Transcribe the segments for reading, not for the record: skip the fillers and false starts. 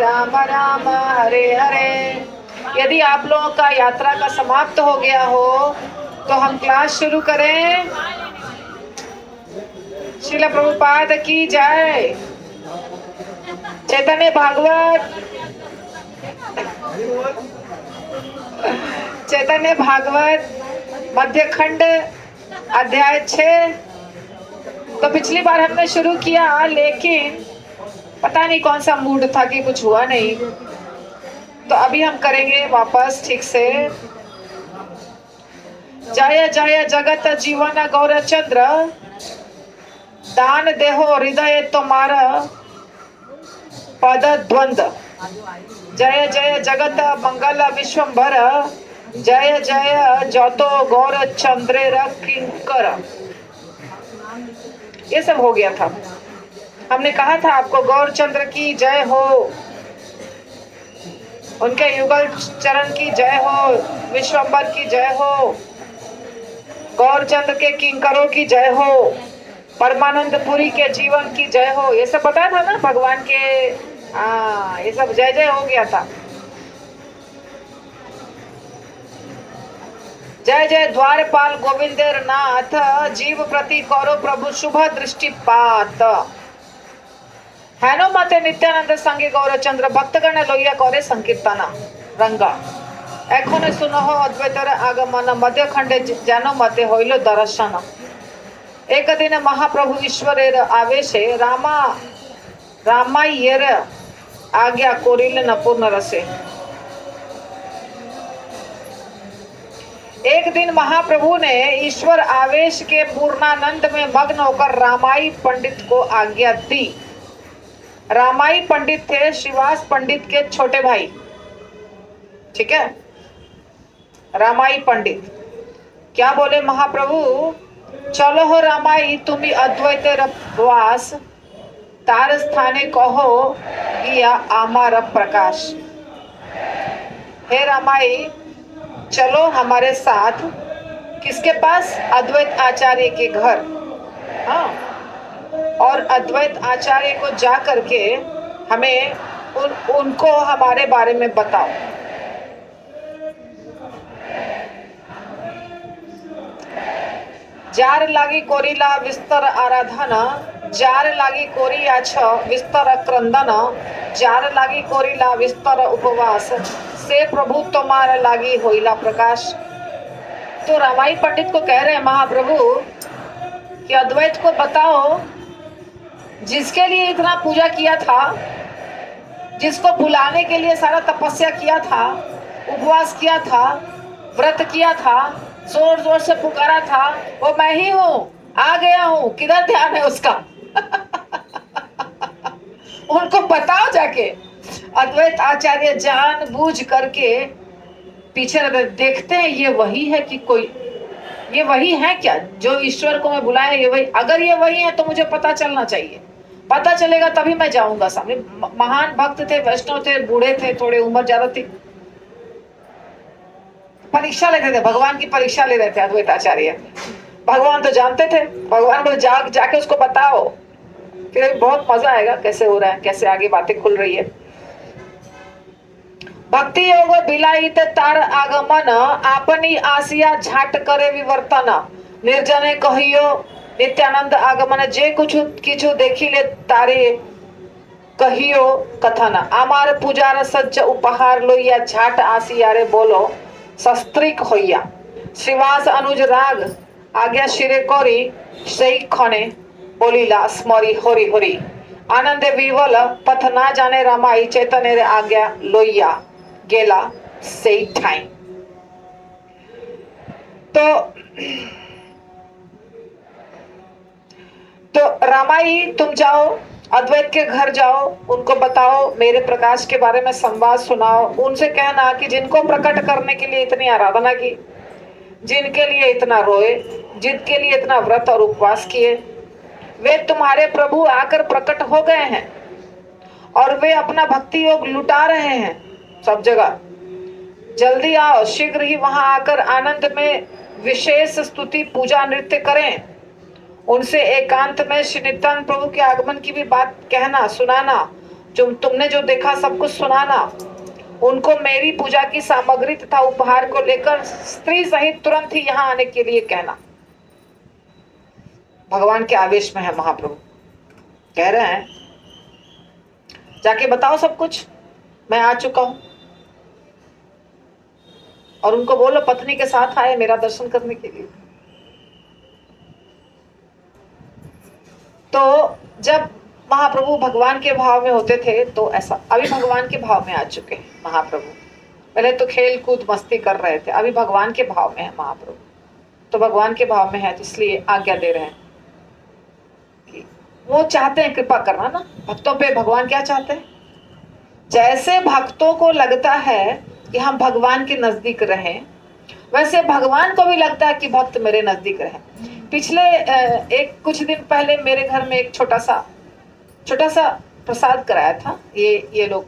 राम राम हरे हरे। यदि आप लोगों का यात्रा का समाप्त हो गया हो तो हम क्लास शुरू करें। श्रील प्रभुपाद की जय। चैतन्य भागवत चैतन्य भागवत मध्य खंड अध्याय 6। तो पिछली बार हमने शुरू किया, लेकिन पता नहीं कौन सा मूड था कि कुछ हुआ नहीं, तो अभी हम करेंगे वापस ठीक से। जय जय जगत जीवन गौरचंद्र, दान देहो हृदय तुम्हारा पद द्वंद। जय जय जगत मंगल विश्वंभर, जय जय जतो गौरचंद्र किंकर। ये सब हो गया था। हमने कहा था आपको गौरचंद्र की जय हो, उनके युगल चरण की जय हो, विश्वंभर की जय हो, गौरचंद्र के किंकरों की जय हो, परमानंदपुरी के जीवन की जय हो। ये सब पता था ना भगवान के। ये सब जय जय हो गया था। जय जय द्वारपाल गोविंदेर नाथ, जीव प्रति करो प्रभु शुभ दृष्टिपात। हेनो मते नित्यानंद संगे गौरचंद्र, भक्तगण लोहिया करे संकीर्तन रंगा। एखने सुनहो अद्वैतर आगमन, मध्य खंडे जानो मते होइलो दर्शन। एक दिन महाप्रभु ईश्वरेर आवेशे रामाय्यर आज्ञा कोरिल न पूर्ण रसे। एक दिन महाप्रभु ने ईश्वर आवेश के पूर्णानंद में मग्न होकर रामाई पंडित को आज्ञा दी। रामाई पंडित थे श्रीवास पंडित के छोटे भाई, ठीक है। रामाई पंडित क्या बोले महाप्रभु, चलो हो रामाई तुम्ही अद्वैत वास, तार स्थाने कहो किया आमार प्रकाश। हे रामाई चलो हमारे साथ, किसके पास? अद्वैत आचार्य के घर। हाँ, और अद्वैत आचार्य को जा करके हमें उनको हमारे बारे में बताओ। जार लागी कोरिला विस्तर आराधना, जार लागी कोरी आछ विस्तर क्रंदन, जार लागी कोरिला विस्तर उपवास, से प्रभु तुम्हारा लागी होइला प्रकाश। तो रामाई पंडित को कह रहे हैं महाप्रभु कि अद्वैत को बताओ, जिसके लिए इतना पूजा किया था, जिसको बुलाने के लिए सारा तपस्या किया था, उपवास किया था, व्रत किया था, जोर जोर से पुकारा था, वो मैं ही हूँ, आ गया हूँ, किधर ध्यान है उसका? उनको बताओ जाके। अद्वैत आचार्य जानबूझ करके पीछे देखते हैं, ये वही है कि कोई, ये वही है क्या जो ईश्वर को मैं बुलाया? ये वही, अगर ये वही है तो मुझे पता चलना चाहिए। पता चलेगा तभी मैं जाऊंगा सामने। महान भक्त थे, वैष्णव थे, बूढ़े थे, थोड़े उम्र ज्यादा थी, परीक्षा लेते थे, भगवान की परीक्षा ले रहे थे अद्वैत आचार्य। भगवान तो जानते थे, भगवान बोले जाके उसको बताओ, फिर बहुत मजा आएगा कैसे हो रहा है, कैसे आगे बातें खुल रही है। भक्ति योग बिलाइत तार आगमन, आपनी आसिया झाट करे विवर्तन, निर्जने कहियो नित्यानंद आगमन, जे कुछ किछु देखिले तारे कहियो कथन, आमार पूजार सज्ज उपहार लोइया, झाट आसिया रे बोलो शस्त्रिक होइया। श्रीवास अनुज राग आज्ञा शिरे कोरी, सही खने बोलीला स्मरी होरी होरी, आनंद विवल पथ ना जाने रामाई, चैतन्य रे आज्ञा लोइया गेला सही ठाई। तो रामाई तुम जाओ, अद्वैत के घर जाओ, उनको बताओ, मेरे प्रकाश के बारे में संवाद सुनाओ। उनसे कहना कि जिनको प्रकट करने के लिए इतनी आराधना की, जिनके लिए इतना रोए, जिनके लिए इतना व्रत और उपवास किए, वे तुम्हारे प्रभु आकर प्रकट हो गए हैं और वे अपना भक्ति योग लुटा रहे हैं सब जगह। जल्दी आओ, शीघ्र ही वहां आकर आनंद में विशेष स्तुति पूजा नृत्य करें। उनसे एकांत में श्री नित्यानंद प्रभु के आगमन की भी बात कहना, सुनाना, जो तुमने जो देखा सब कुछ सुनाना। उनको मेरी पूजा की सामग्री तथा उपहार को लेकर स्त्री सहित तुरंत ही यहाँ आने के लिए कहना। भगवान के आवेश में है महाप्रभु, कह रहे हैं जाके बताओ सब कुछ, मैं आ चुका हूं। और उनको बोलो पत्नी के साथ आए मेरा दर्शन करने के लिए। तो जब महाप्रभु भगवान के भाव में होते थे तो ऐसा, अभी भगवान के भाव में आ चुके हैं महाप्रभु। पहले तो खेल कूद मस्ती कर रहे थे, अभी भगवान के भाव में है महाप्रभु। तो भगवान के भाव में है तो इसलिए आज्ञा दे रहे हैं कि वो चाहते हैं कृपा करना ना भक्तों पे। भगवान क्या चाहते हैं? जैसे भक्तों को लगता है कि हम भगवान के नजदीक रहें, वैसे भगवान को भी लगता है कि भक्त मेरे नजदीक रहें। पिछले कुछ दिन पहले मेरे घर में एक छोटा सा प्रसाद कराया था। ये लोग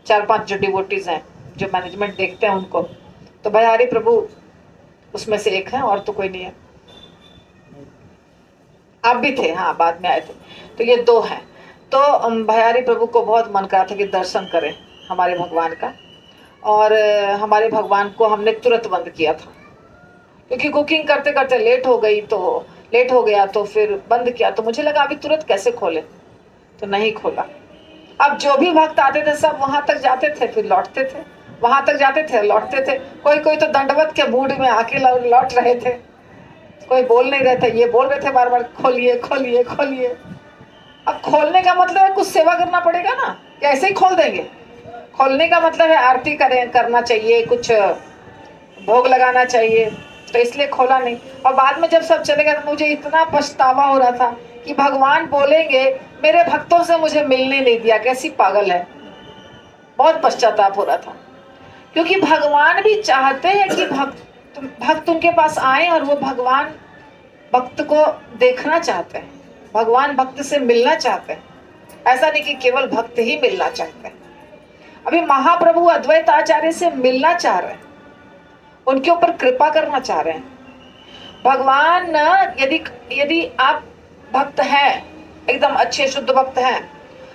4-5 जो डिवोटीज हैं जो मैनेजमेंट देखते हैं उनको, तो भयारी प्रभु उसमें से एक है और तो कोई नहीं है। आप भी थे, हाँ बाद में आए थे। तो ये 2 हैं। तो भयारी प्रभु को बहुत मन करा था कि दर्शन करें हमारे भगवान का, और हमारे भगवान को हमने तुरंत बंद किया था क्योंकि कुकिंग करते करते लेट हो गया तो फिर बंद किया। तो मुझे लगा अभी तुरंत कैसे खोले, तो नहीं खोला। अब जो भी भक्त आते थे सब वहां तक जाते थे फिर लौटते थे, वहां तक जाते थे लौटते थे। कोई तो दंडवत के मूड में आके लौट रहे थे, कोई बोल नहीं रहे थे, ये बोल रहे थे बार बार खोलिए खोलिए खोलिए। अब खोलने का मतलब है कुछ सेवा करना पड़ेगा ना, क्या ऐसे ही खोल देंगे? खोलने का मतलब है आरती करना चाहिए, कुछ भोग लगाना चाहिए, तो इसलिए खोला नहीं। और बाद में जब सब चले गए तो मुझे इतना पछतावा हो रहा था कि भगवान बोलेंगे मेरे भक्तों से मुझे मिलने नहीं दिया, कैसी पागल है। बहुत पश्चाताप हो रहा था क्योंकि भगवान भी चाहते हैं कि भक्त उनके पास आए और वो भगवान भक्त को देखना चाहते हैं, भगवान भक्त से मिलना चाहते हैं। ऐसा नहीं कि केवल भक्त ही मिलना चाहते हैं। अभी महाप्रभु अद्वैत आचार्य से मिलना चाह रहे हैं, उनके ऊपर कृपा करना चाह रहे हैं। भगवान यदि आप भक्त हैं, एकदम अच्छे शुद्ध भक्त हैं,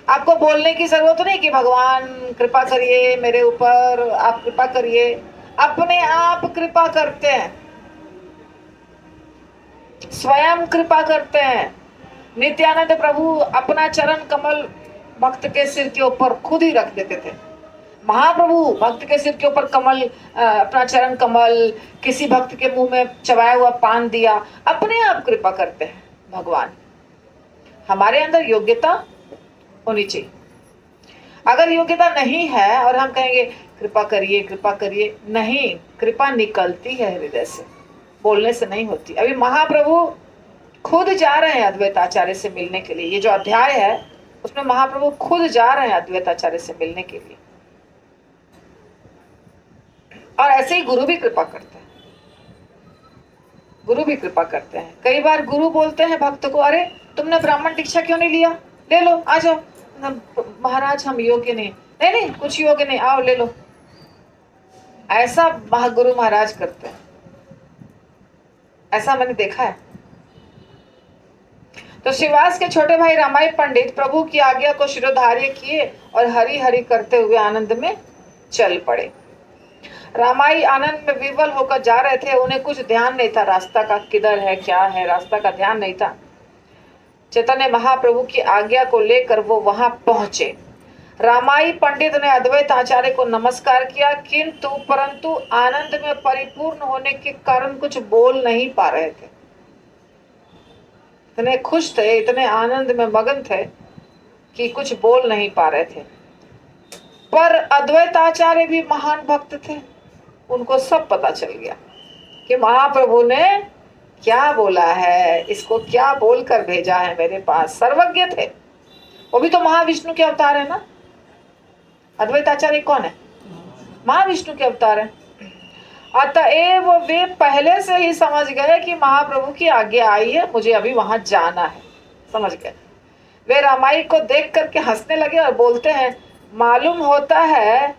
आपको बोलने की जरूरत नहीं कि भगवान कृपा करिए मेरे ऊपर, आप कृपा करिए, अपने आप कृपा करते हैं, स्वयं कृपा करते हैं। नित्यानंद प्रभु अपना चरण कमल भक्त के सिर के ऊपर खुद ही रख देते थे। महाप्रभु भक्त के सिर के ऊपर अपना चरण कमल, किसी भक्त के मुंह में चबाया हुआ पान दिया, अपने आप कृपा करते हैं भगवान। हमारे अंदर योग्यता होनी चाहिए। अगर योग्यता नहीं है और हम कहेंगे कृपा करिए, नहीं, कृपा निकलती है हृदय से, बोलने से नहीं होती। अभी महाप्रभु खुद जा रहे हैं अद्वैत आचार्य से मिलने के लिए। ये जो अध्याय है उसमें महाप्रभु खुद जा रहे हैं अद्वैत आचार्य से मिलने के लिए। और ऐसे ही गुरु भी कृपा करते हैं, गुरु भी कृपा करते हैं। कई बार गुरु बोलते हैं भक्त को, अरे तुमने ब्राह्मण दीक्षा क्यों नहीं लिया, ले लो, आ जाओ। महाराज हम योग्य नहीं, कुछ योग्य नहीं, आओ ले लो। ऐसा गुरु महाराज करते हैं, ऐसा मैंने देखा है। तो श्रीवास के छोटे भाई रामाई पंडित प्रभु की आज्ञा को शिरोधार्य किए और हरि हरि करते हुए आनंद में चल पड़े। रामाई आनंद में विवल होकर जा रहे थे, उन्हें कुछ ध्यान नहीं था रास्ता का, किधर है क्या है, रास्ता का ध्यान नहीं था। चैतन्य महाप्रभु की आज्ञा को लेकर वो वहां पहुंचे। रामाई पंडित ने अद्वैत आचार्य को नमस्कार किया, परंतु आनंद में परिपूर्ण होने के कारण कुछ बोल नहीं पा रहे थे। इतने खुश थे, इतने आनंद में मगन थे कि कुछ बोल नहीं पा रहे थे। पर अद्वैत आचार्य भी महान भक्त थे, उनको सब पता चल गया कि महाप्रभु ने क्या बोला है, इसको क्या बोलकर भेजा है मेरे पास। सर्वज्ञ थे, वो भी तो महाविष्णु के अवतार है ना। अद्वैत आचार्य कौन है? महाविष्णु के अवतार है। अतएव वे पहले से ही समझ गए कि महाप्रभु की आज्ञा आई है, मुझे अभी वहां जाना है, समझ गए। वे रामाई को देख करके हंसने लगे और बोलते हैं, मालूम होता है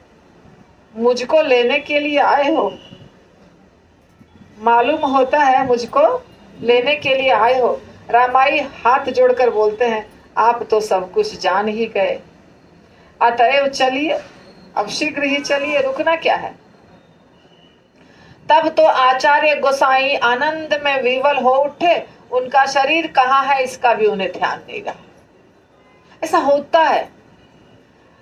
मुझको लेने के लिए आए हो, मालूम होता है मुझको लेने के लिए आए हो। रामाई हाथ जोड़कर बोलते हैं, आप तो सब कुछ जान ही गए, अतएव चलिए, अब शीघ्र ही चलिए, रुकना क्या है। तब तो आचार्य गोसाई आनंद में विवल हो उठे, उनका शरीर कहाँ है इसका भी उन्हें ध्यान नहीं रहा। ऐसा होता है,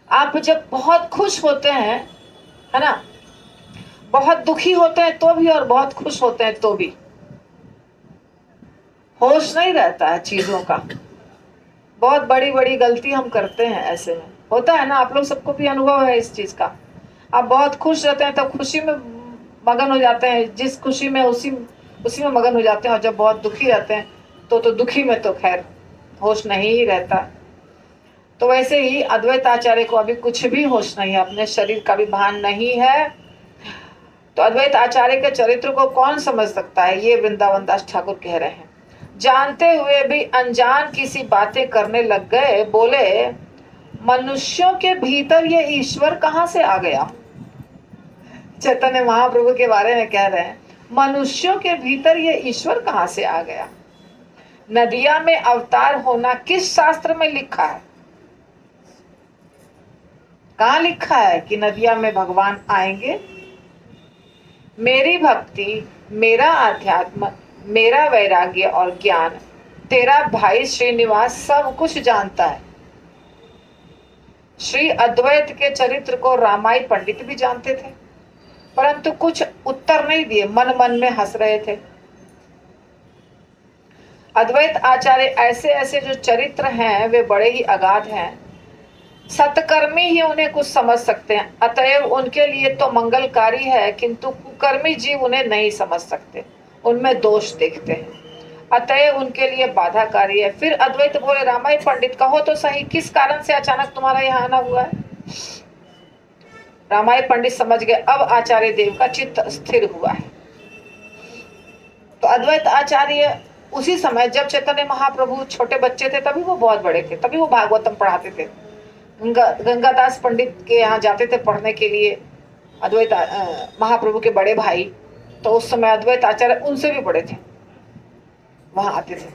आप जब बहुत खुश होते हैं, है ना, बहुत दुखी होते हैं तो भी और बहुत खुश होते हैं तो भी होश नहीं रहता है चीजों का। बहुत बड़ी बड़ी गलती हम करते हैं, ऐसे में होता है ना, आप लोग सबको भी अनुभव है इस चीज का। आप बहुत खुश रहते हैं तो खुशी में मगन हो जाते हैं, जिस खुशी में उसी में मगन हो जाते हैं, और जब बहुत दुखी रहते हैं तो दुखी में तो खैर होश नहीं ही रहता। तो वैसे ही अद्वैत आचार्य को अभी कुछ भी होश नहीं है, अपने शरीर का भी भान नहीं है। तो अद्वैत आचार्य के चरित्र को कौन समझ सकता है, ये वृंदावन दास ठाकुर कह रहे हैं। जानते हुए भी अनजान किसी बातें करने लग गए, बोले मनुष्यों के भीतर ये ईश्वर कहाँ से आ गया। चैतन्य महाप्रभु के बारे में कह रहे हैं, मनुष्यों के भीतर ये ईश्वर कहाँ से आ गया। नदिया में अवतार होना किस शास्त्र में लिखा है, कहाँ लिखा है कि नदिया में भगवान आएंगे। मेरी भक्ति, मेरा अध्यात्म, मेरा वैराग्य और ज्ञान तेरा भाई श्रीनिवास सब कुछ जानता है। श्री अद्वैत के चरित्र को रामाई पंडित भी जानते थे, परंतु कुछ उत्तर नहीं दिए, मन मन में हंस रहे थे। अद्वैत आचार्य ऐसे ऐसे जो चरित्र हैं वे बड़े ही अगाध हैं, सत्कर्मी ही उन्हें कुछ समझ सकते हैं, अतएव उनके लिए तो मंगलकारी है, किंतु कुकर्मी जीव उन्हें नहीं समझ सकते, उनमें दोष देखते हैं, अतएव उनके लिए बाधाकारी है। फिर अद्वैत बोले रामाई पंडित कहो तो सही, किस कारण से अचानक तुम्हारा यहाँ आना हुआ है। रामाई पंडित समझ गए, अब आचार्य देव का चित्त स्थिर हुआ है। तो अद्वैत आचार्य उसी समय जब चैतन्य महाप्रभु छोटे बच्चे थे, तभी वो बहुत बड़े थे, तभी वो भागवतम पढ़ाते थे। गंगादास पंडित के यहाँ जाते थे पढ़ने के लिए अद्वैत महाप्रभु के बड़े भाई, तो उस समय अद्वैत आचार्य उनसे भी बड़े थे, वहां आते थे।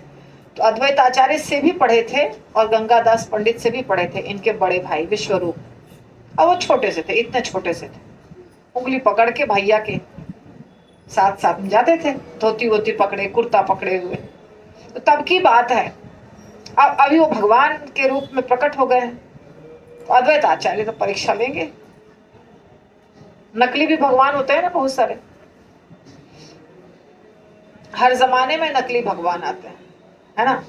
तो अद्वैत आचार्य से भी पढ़े थे और गंगादास पंडित से भी पढ़े थे इनके बड़े भाई विश्वरूप। और वो छोटे से थे, इतने छोटे से थे, उंगली पकड़ के भैया के साथ साथ में जाते थे, धोती वोती पकड़े, कुर्ता पकड़े हुए। तो तब की बात है, अब अभी वो भगवान के रूप में प्रकट हो गए हैं। तो अद्वैत आचार्य तो परीक्षा लेंगे, नकली भी भगवान होते हैं ना बहुत सारे, हर जमाने में नकली भगवान आते हैं, है ना।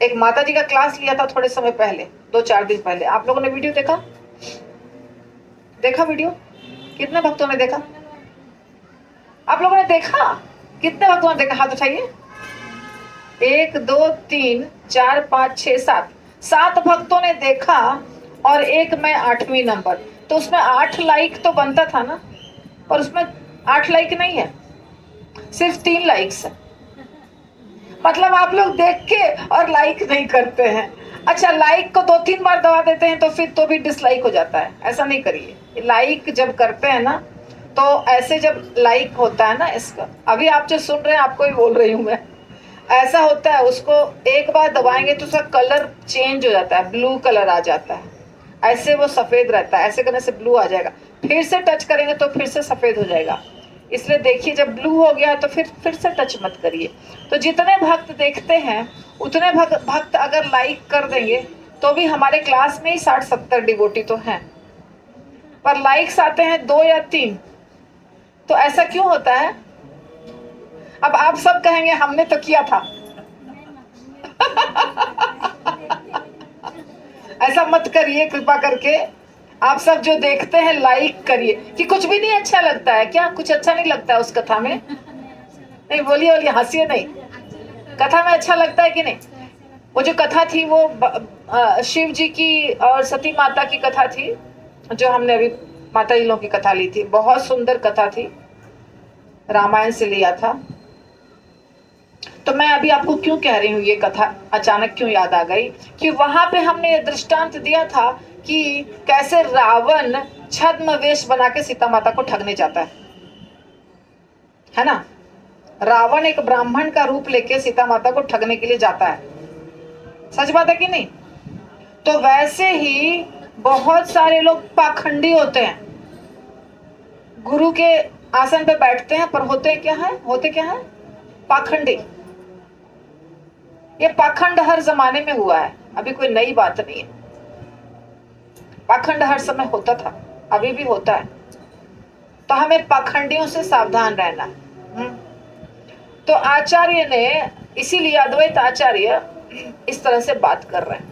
एक माता जी का क्लास लिया था थोड़े समय पहले, 2-4 दिन पहले, आप लोगों ने वीडियो देखा वीडियो? कितने भक्तों ने देखा? आप लोगों ने देखा? कितने भक्तों ने देखा? हाथ उठाइए। 1 2 3 4 5 6 7 भक्तों ने देखा और एक मैं 8वीं नंबर। तो उसमें 8 लाइक तो बनता था ना, और उसमें 8 लाइक नहीं है, सिर्फ 3 लाइक्स है। मतलब आप लोग देख के और लाइक नहीं करते हैं। अच्छा, लाइक को 2-3 बार दबा देते हैं तो फिर तो भी डिसलाइक हो जाता है। ऐसा नहीं करिए, लाइक जब करते हैं ना, तो ऐसे जब लाइक होता है ना, इसका अभी आप जो सुन रहे हैं आपको ही बोल रही हूँ मैं, ऐसा होता है, उसको एक बार दबाएंगे तो उसका कलर चेंज हो जाता है, ब्लू कलर आ जाता है। ऐसे वो सफेद रहता है, ऐसे करने से ब्लू आ जाएगा, फिर से टच करेंगे तो फिर से सफेद हो जाएगा। इसलिए देखिए, जब ब्लू हो गया तो फिर से टच मत करिए। तो जितने भक्त देखते हैं उतने भक्त अगर लाइक कर देंगे तो भी हमारे क्लास में ही 60-70 डिवोटी तो हैं, पर लाइक्स आते हैं 2 या 3। तो ऐसा क्यों होता है? अब आप सब कहेंगे हमने तो किया था। ऐसा मत करिए कृपा करके। आप सब जो देखते हैं लाइक करिए। कि कुछ भी नहीं अच्छा लगता है क्या? कुछ अच्छा नहीं लगता है उस कथा में? नहीं, बोलिए हंसिए नहीं। कथा में अच्छा लगता है कि नहीं? वो जो कथा थी वो शिव जी की और सती माता की कथा थी, जो हमने अभी माता जी लोगों की कथा ली थी। बहुत सुंदर कथा थी, रामायण से लिया था। तो मैं अभी आपको क्यों कह रही हूँ ये कथा अचानक क्यों याद आ गई, कि वहां पे हमने ये दृष्टांत दिया था कि कैसे रावण छद्म वेश बना के सीता माता को ठगने जाता है ना। रावण एक ब्राह्मण का रूप लेके सीता माता को ठगने के लिए जाता है। सच बात है कि नहीं? तो वैसे ही बहुत सारे लोग पाखंडी होते हैं, गुरु के आसन पे बैठते हैं पर होते क्या है पाखंडी। ये पाखंड हर जमाने में हुआ है, अभी कोई नई बात नहीं है। पाखंड हर समय होता था, अभी भी होता है। तो हमें पाखंडियों से सावधान रहना। तो आचार्य ने, इसीलिए अद्वैत आचार्य इस तरह से बात कर रहे हैं।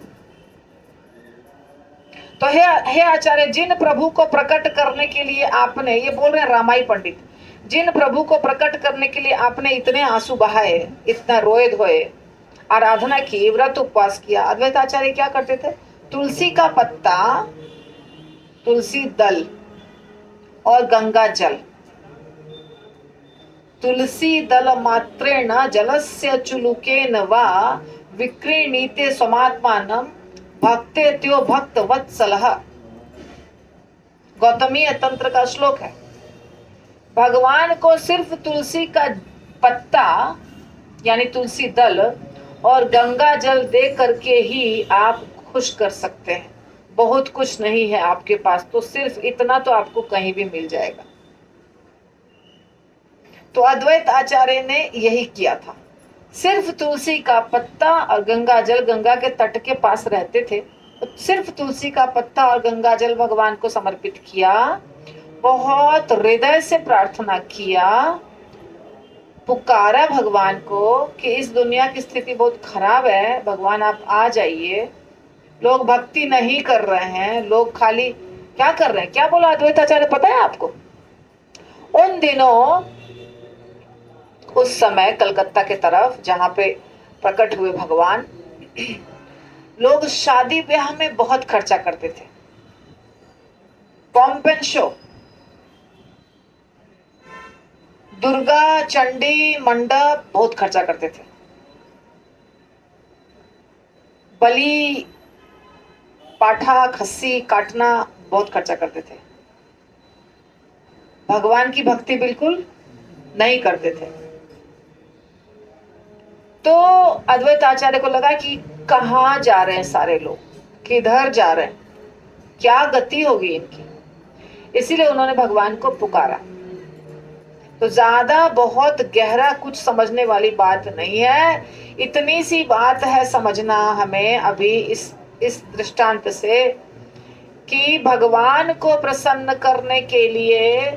तो हे आचार्य, जिन प्रभु को प्रकट करने के लिए आपने, ये बोल रहे हैं रामाई पंडित, जिन प्रभु को प्रकट करने के लिए आपने इतने आंसू बहाए, इतना रोए धोए, आराधना की, व्रत उपवास किया। अद्वैत आचार्य क्या करते थे? तुलसी का पत्ता, तुलसी दल और गंगा जल, तुलसी दल मात्रेण जलस्य चुलुकेन वा विक्रीणीते समात्मानं भक्ते त्यो भक्त वत्सलः। गौतमीय तंत्र का श्लोक है। भगवान को सिर्फ तुलसी का पत्ता यानी तुलसी दल और गंगा जल दे करके ही आप खुश कर सकते हैं। बहुत कुछ नहीं है आपके पास, तो सिर्फ इतना तो आपको कहीं भी मिल जाएगा। तो अद्वैत आचार्य ने यही किया था, सिर्फ तुलसी का पत्ता और गंगा जल, गंगा के तट के पास रहते थे, सिर्फ तुलसी का पत्ता और गंगा जल भगवान को समर्पित किया, बहुत हृदय से प्रार्थना किया, पुकारा भगवान को कि इस दुनिया की स्थिति बहुत खराब है, भगवान आप आ जाइए। लोग भक्ति नहीं कर रहे हैं, लोग खाली क्या कर रहे हैं? क्या बोला अद्वैत आचार्य पता है आपको? उन दिनों, उस समय कलकत्ता के तरफ जहां पे प्रकट हुए भगवान, लोग शादी ब्याह में बहुत खर्चा करते थे, pomp and show, Durga Chandi Mandap बहुत खर्चा करते थे, बलि पाठा खस्सी काटना बहुत खर्चा करते थे, भगवान की भक्ति बिल्कुल नहीं करते थे। तो अद्वैत आचार्य को लगा कि कहाँ जा रहे हैं सारे लोग, किधर जा रहे हैं, क्या गति होगी इनकी, इसीलिए उन्होंने भगवान को पुकारा। तो ज्यादा बहुत गहरा कुछ समझने वाली बात नहीं है, इतनी सी बात है समझना हमें अभी इस दृष्टांत से कि भगवान को प्रसन्न करने के लिए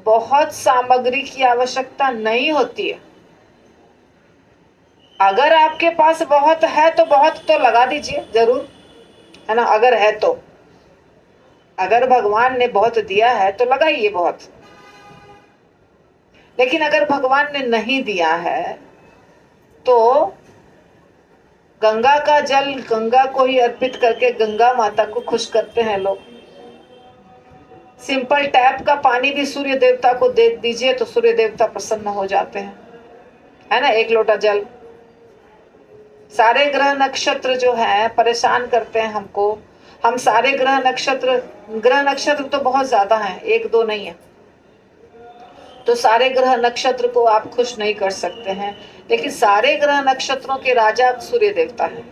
बहुत सामग्री की आवश्यकता नहीं होती है। अगर आपके पास बहुत है तो बहुत तो लगा दीजिए जरूर, है ना? अगर है तो, अगर भगवान ने बहुत दिया है तो लगाइए बहुत। लेकिन अगर भगवान ने नहीं दिया है तो गंगा का जल गंगा को ही अर्पित करके गंगा माता को खुश करते हैं लोग। सिंपल टैप का पानी भी सूर्य देवता को दे दीजिए तो सूर्य देवता प्रसन्न हो जाते हैं, है ना? एक लोटा जल। सारे ग्रह नक्षत्र जो है परेशान करते हैं हमको, हम सारे ग्रह नक्षत्र तो बहुत ज्यादा हैं, एक दो नहीं है, तो सारे ग्रह नक्षत्र को आप खुश नहीं कर सकते हैं। लेकिन सारे ग्रह नक्षत्रों के राजा सूर्य देवता है,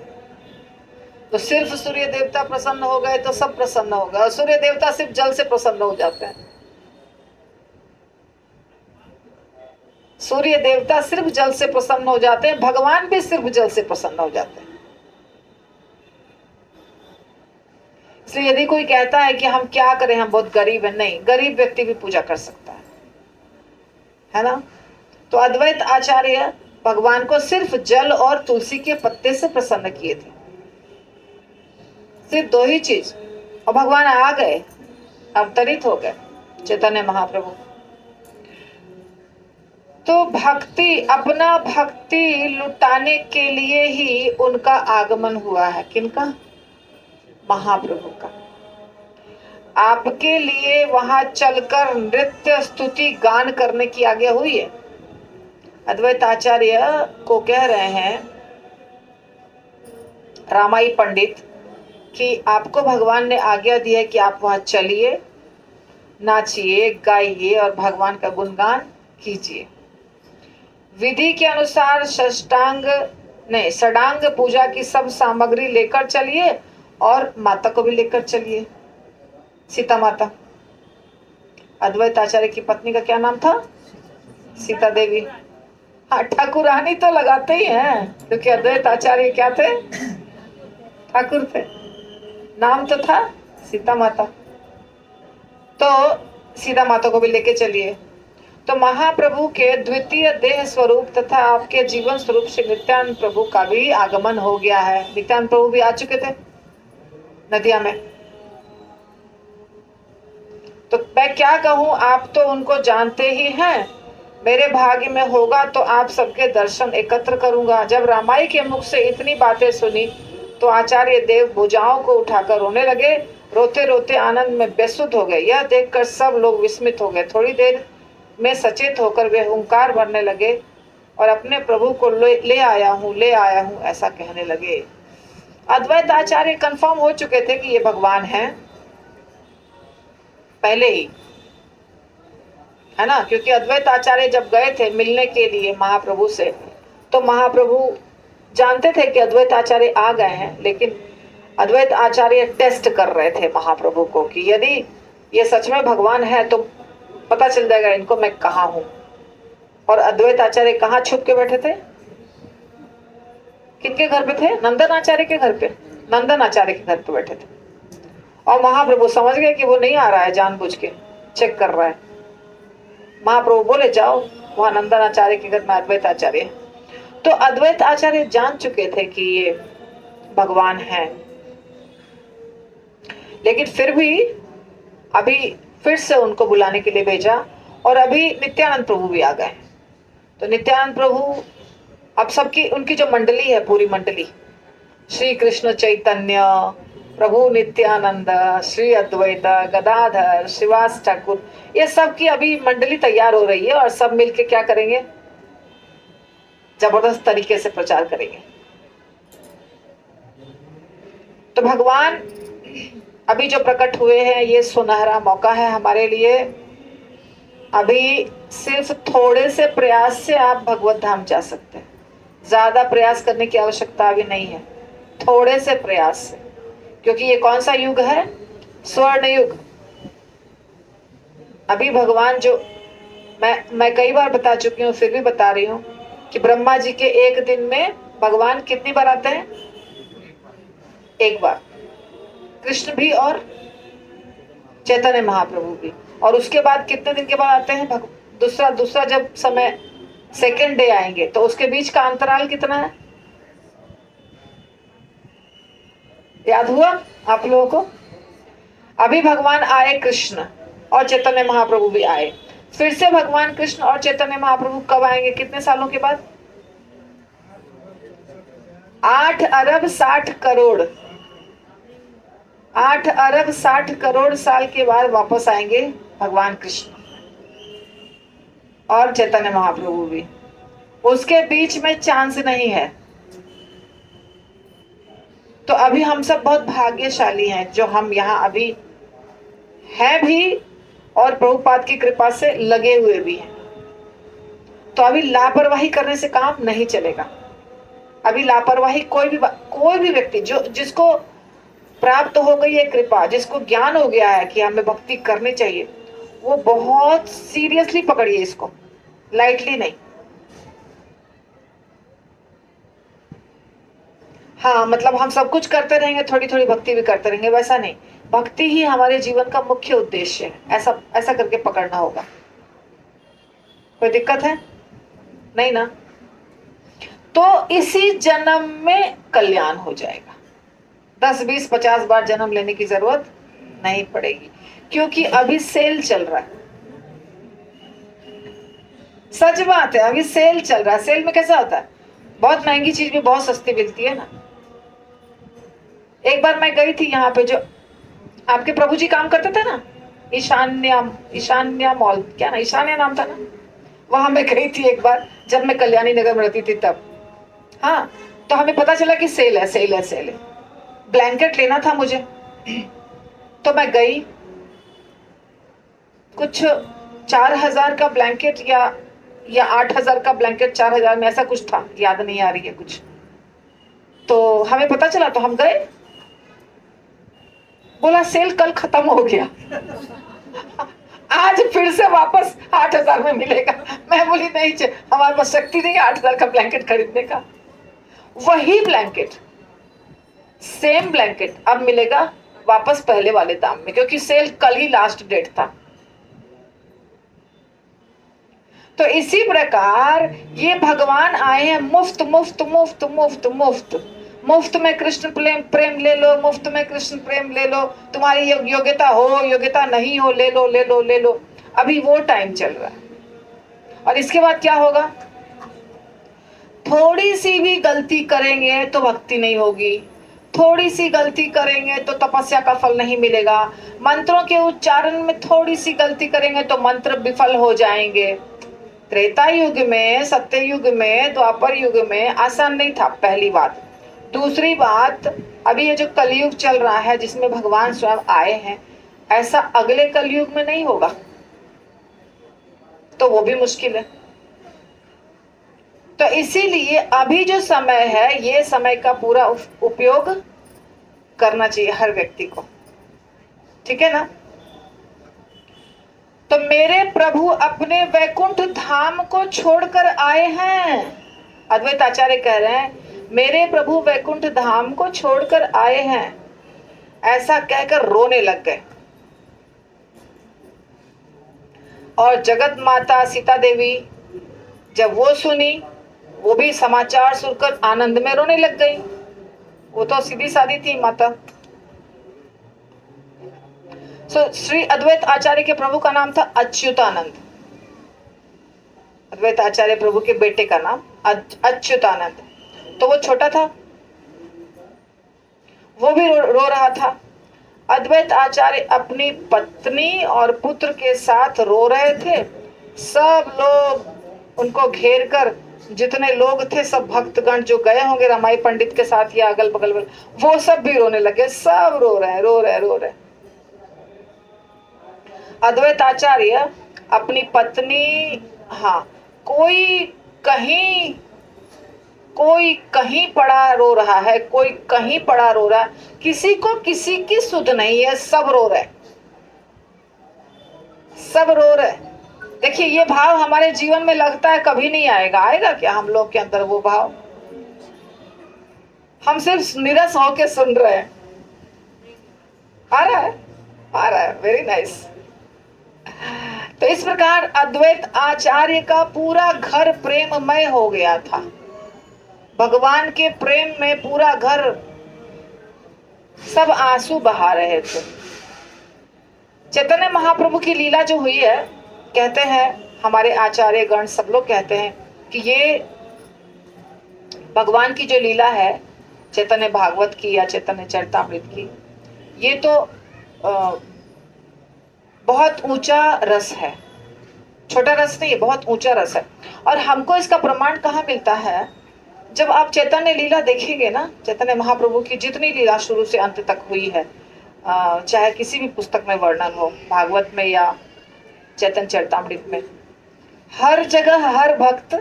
तो सिर्फ सूर्य देवता प्रसन्न हो गए तो सब प्रसन्न हो गए, और सूर्य देवता सिर्फ जल से प्रसन्न हो जाते हैं। सूर्य देवता सिर्फ जल से प्रसन्न हो जाते हैं, भगवान भी सिर्फ जल से प्रसन्न हो जाते हैं। इसलिए यदि कोई कहता है कि हम क्या करें, हम बहुत गरीब हैं, नहीं, गरीब व्यक्ति भी पूजा कर सकता है ना? तो अद्वैत आचार्य भगवान को सिर्फ जल और तुलसी के पत्ते से प्रसन्न किए थे, सिर्फ दो ही चीज, और भगवान आ गए, अवतरित हो गए चैतन्य महाप्रभु। तो भक्ति, अपना भक्ति लुटाने के लिए ही उनका आगमन हुआ है। किनका? महाप्रभु का। आपके लिए वहां चलकर नृत्य स्तुति गान करने की आज्ञा हुई है। अद्वैत आचार्य को कह रहे हैं रामाई पंडित कि आपको भगवान ने आज्ञा दी है कि आप वहां चलिए, नाचिए, गाइए और भगवान का गुणगान कीजिए। विधि के अनुसार षडांग पूजा की सब सामग्री लेकर चलिए और माता को भी लेकर चलिए। सीता माता। अद्वैत आचार्य की पत्नी का क्या नाम था? सीता देवी। हाँ, ठाकुरानी तो लगाते ही हैं क्योंकि अद्वैत आचार्य क्या थे? ठाकुर थे। नाम तो था सीता माता। तो सीता माता को भी लेके चलिए। तो महाप्रभु के द्वितीय देह स्वरूप तथा आपके जीवन स्वरूप श्री नित्यानंद प्रभु का भी आगमन हो गया है। नित्यानंद प्रभु भी आ चुके थे नदिया में। तो मैं क्या कहूं, आप तो उनको जानते ही हैं। मेरे भाग्य में होगा तो आप सबके दर्शन एकत्र करूंगा। जब रामाई के मुख से इतनी बातें सुनी तो आचार्य देव भुजाओं को उठाकर रोने लगे। रोते रोते आनंद में बेसुध हो गए। यह देखकर सब लोग विस्मित हो गए। थोड़ी देर में सचेत होकर वे हुंकार भरने लगे और अपने प्रभु को ले आया हूँ ऐसा कहने लगे। अद्वैत आचार्य कंफर्म हो चुके थे कि ये भगवान हैं पहले ही, है ना। क्योंकि अद्वैत आचार्य जब गए थे मिलने के लिए महाप्रभु से, तो महाप्रभु जानते थे कि अद्वैत आचार्य आ गए हैं, लेकिन अद्वैत आचार्य टेस्ट कर रहे थे महाप्रभु को कि यदि ये सच में भगवान है तो पता चल जाएगा इनको मैं कहाँ हूं। और अद्वैत आचार्य कहाँ छुप के बैठे थे? किनके घर पे थे? नंदन आचार्य के घर पे। नंदन आचार्य के घर पे बैठे थे। और महाप्रभु समझ गए कि वो नहीं आ रहा है, जानबूझ के चेक कर रहा है। महाप्रभु बोले जाओ वहां नंदन आचार्य के घर में अद्वैत आचार्य है। तो अद्वैत आचार्य जान चुके थे कि ये भगवान है, लेकिन फिर भी अभी फिर से उनको बुलाने के लिए भेजा। और अभी नित्यानंद प्रभु भी आ गए। तो नित्यानंद प्रभु अब सबकी उनकी जो मंडली है, पूरी मंडली, श्री कृष्ण चैतन्य प्रभु नित्यानंद, श्री अद्वैत गदाधर, श्रीवास ठाकुर, ये सब की अभी मंडली तैयार हो रही है और सब मिलके क्या करेंगे? जबरदस्त तरीके से प्रचार करेंगे। तो भगवान अभी जो प्रकट हुए हैं, ये सुनहरा मौका है हमारे लिए। अभी सिर्फ थोड़े से प्रयास से आप भगवत धाम जा सकते हैं। ज्यादा प्रयास करने की आवश्यकता अभी नहीं है, थोड़े से प्रयास से। क्योंकि ये कौन सा युग है? स्वर्ण युग। अभी भगवान जो मैं कई बार बता चुकी हूँ, फिर भी बता रही हूँ कि ब्रह्मा जी के एक दिन में भगवान कितनी बार आते हैं? एक बार। कृष्ण भी और चैतन्य महाप्रभु भी। और उसके बाद कितने दिन के बाद आते हैं? दूसरा जब समय सेकेंड डे आएंगे, तो उसके बीच का अंतराल कितना है? याद हुआ आप लोगों को? अभी भगवान आए कृष्ण और चैतन्य महाप्रभु भी आए। फिर से भगवान कृष्ण और चैतन्य महाप्रभु कब आएंगे? कितने सालों के बाद? 8 अरब 60 करोड़ 8 अरब 60 करोड़ साल के बाद वापस आएंगे भगवान कृष्ण और चैतन्य महाप्रभु भी। उसके बीच में चांस नहीं है। तो अभी हम सब बहुत भाग्यशाली हैं जो हम यहाँ अभी हैं भी और प्रभुपाद की कृपा से लगे हुए भी हैं। तो अभी लापरवाही करने से काम नहीं चलेगा। अभी लापरवाही कोई भी व्यक्ति जिसको प्राप्त हो गई है कृपा, जिसको ज्ञान हो गया है कि हमें भक्ति करनी चाहिए, वो बहुत सीरियसली पकड़िए इसको, लाइटली नहीं। हाँ, मतलब हम सब कुछ करते रहेंगे, थोड़ी थोड़ी भक्ति भी करते रहेंगे, वैसा नहीं। भक्ति ही हमारे जीवन का मुख्य उद्देश्य है। ऐसा करके पकड़ना होगा। कोई दिक्कत है? नहीं ना? तो इसी जन्म में कल्याण हो जाएगा। 10, 20, 50 बार जन्म लेने की जरूरत नहीं पड़ेगी, क्योंकि अभी सेल चल रहा है। सच बात है, अभी सेल चल रहा है। सेल में कैसा होता है? बहुत महंगी चीज भी बहुत सस्ती मिलती है ना। एक बार मैं गई थी यहाँ पे, जो आपके प्रभु जी काम करते थे ना, ईशान्या मॉल, क्या ना, ईशान्या नाम था ना, वहां मैं गई थी एक बार जब मैं कल्याणी नगर में रहती थी तब। हाँ, तो हमें पता चला कि सेल है। ब्लैंकेट लेना था मुझे, तो मैं गई। कुछ 4000 का ब्लैंकेट या 8000 का ब्लैंकेट, 4000 में ऐसा कुछ था, याद नहीं आ रही है कुछ। तो हमें पता चला तो हम गए। बोला सेल कल खत्म हो गया, आज फिर से वापस 8,000 में मिलेगा। मैं बोली नहीं, हमारे पास शक्ति नहीं है 8,000 का ब्लैंकेट खरीदने का। वही ब्लैंकेट, सेम ब्लैंकेट अब मिलेगा वापस पहले वाले दाम में, क्योंकि सेल कल ही लास्ट डेट था। तो इसी प्रकार ये भगवान आए हैं मुफ्त मुफ्त मुफ्त मुफ्त मुफ्त मुफ्त में कृष्ण प्रेम ले लो, मुफ्त में कृष्ण प्रेम ले लो, तुम्हारी योग्यता हो योग्यता नहीं हो ले लो ले लो ले लो। अभी वो टाइम चल रहा है। और इसके बाद क्या होगा? थोड़ी सी भी गलती करेंगे तो भक्ति नहीं होगी, थोड़ी सी गलती करेंगे तो तपस्या का फल नहीं मिलेगा, मंत्रों के उच्चारण में थोड़ी सी गलती करेंगे तो मंत्र विफल हो जाएंगे। त्रेता युग में, सत्य युग में, द्वापर युग में आसान नहीं था, पहली बात। दूसरी बात, अभी ये जो कलयुग चल रहा है जिसमें भगवान स्वयं आए हैं, ऐसा अगले कलयुग में नहीं होगा, तो वो भी मुश्किल है। तो इसीलिए अभी जो समय है, ये समय का पूरा उपयोग करना चाहिए हर व्यक्ति को, ठीक है ना? तो मेरे प्रभु अपने वैकुंठ धाम को छोड़कर आए हैं। अद्वैत आचार्य कह रहे हैं मेरे प्रभु वैकुंठ धाम को छोड़कर आए हैं, ऐसा कहकर रोने लग गए। और जगत माता सीता देवी जब वो सुनी, वो भी समाचार सुनकर आनंद में रोने लग गई। वो तो सीधी सादी थी माता। श्री अद्वैत आचार्य के प्रभु का नाम था अच्युतानंद। अद्वैत आचार्य प्रभु के बेटे का नाम अच्युतानंद। तो वो छोटा था, वो भी रो रहा था। अद्वैत आचार्य अपनी पत्नी और पुत्र के साथ रो रहे थे। सब लोग उनको घेर कर, जितने लोग थे सब भक्तगण जो गए होंगे रामाई पंडित के साथ या अगल बगल में, वो सब भी रोने लगे। सब रो रहे हैं, रो रहे हैं, रो रहे हैं। अद्वैत आचार्य अपनी पत्नी, हाँ, कोई कहीं पड़ा रो रहा है, कोई कहीं पड़ा रो रहा है, किसी को किसी की सुध नहीं है, सब रो रहे, सब रो रहे। देखिए ये भाव हमारे जीवन में लगता है कभी नहीं आएगा, आएगा क्या हम लोग के अंदर वो भाव? हम सिर्फ निरस होके सुन रहे हैं। आ रहा है, आ रहा है, वेरी नाइस। तो इस प्रकार अद्वैत आचार्य का पूरा घर प्रेममय हो गया था। भगवान के प्रेम में पूरा घर, सब आंसू बहा रहे थे। चैतन्य महाप्रभु की लीला जो हुई है, कहते हैं हमारे आचार्य गण सब लोग कहते हैं कि ये भगवान की जो लीला है चैतन्य भागवत की या चैतन्य चरितामृत की, ये तो बहुत ऊंचा रस है, छोटा रस नहीं है, बहुत ऊंचा रस है। और हमको इसका प्रमाण कहाँ मिलता है? जब आप चैतन्य लीला देखेंगे ना, चैतन्य महाप्रभु की जितनी लीला शुरू से अंत तक हुई है, चाहे किसी भी पुस्तक में वर्णन हो, भागवत में या चैतन्य चरितामृत में, हर जगह हर भक्त,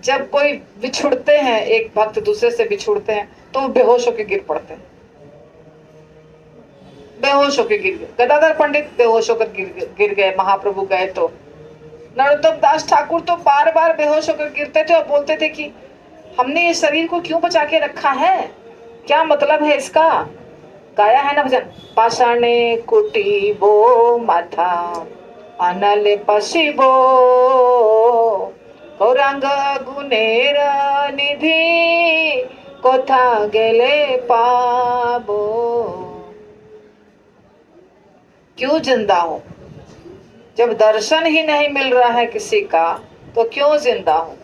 जब कोई बिछुड़ते हैं, एक भक्त दूसरे से बिछुड़ते हैं, तो वो बेहोश होकर गिर पड़ते हैं, बेहोश होकर गिर गए। गदाधर पंडित बेहोश होकर गिर गए, महाप्रभु गए तो। नरोत्तम दास ठाकुर तो बार बार बेहोश होकर गिरते थे और बोलते थे कि हमने इस शरीर को क्यों बचा के रखा है, क्या मतलब है इसका? गाया है ना भजन, पाषाणे कुटीबो माथा अनल पशिबो गौरांग गुनेर निधि कोथा गेले पाबो। क्यों जिंदा हूं? जब दर्शन ही नहीं मिल रहा है किसी का तो क्यों जिंदा हूं?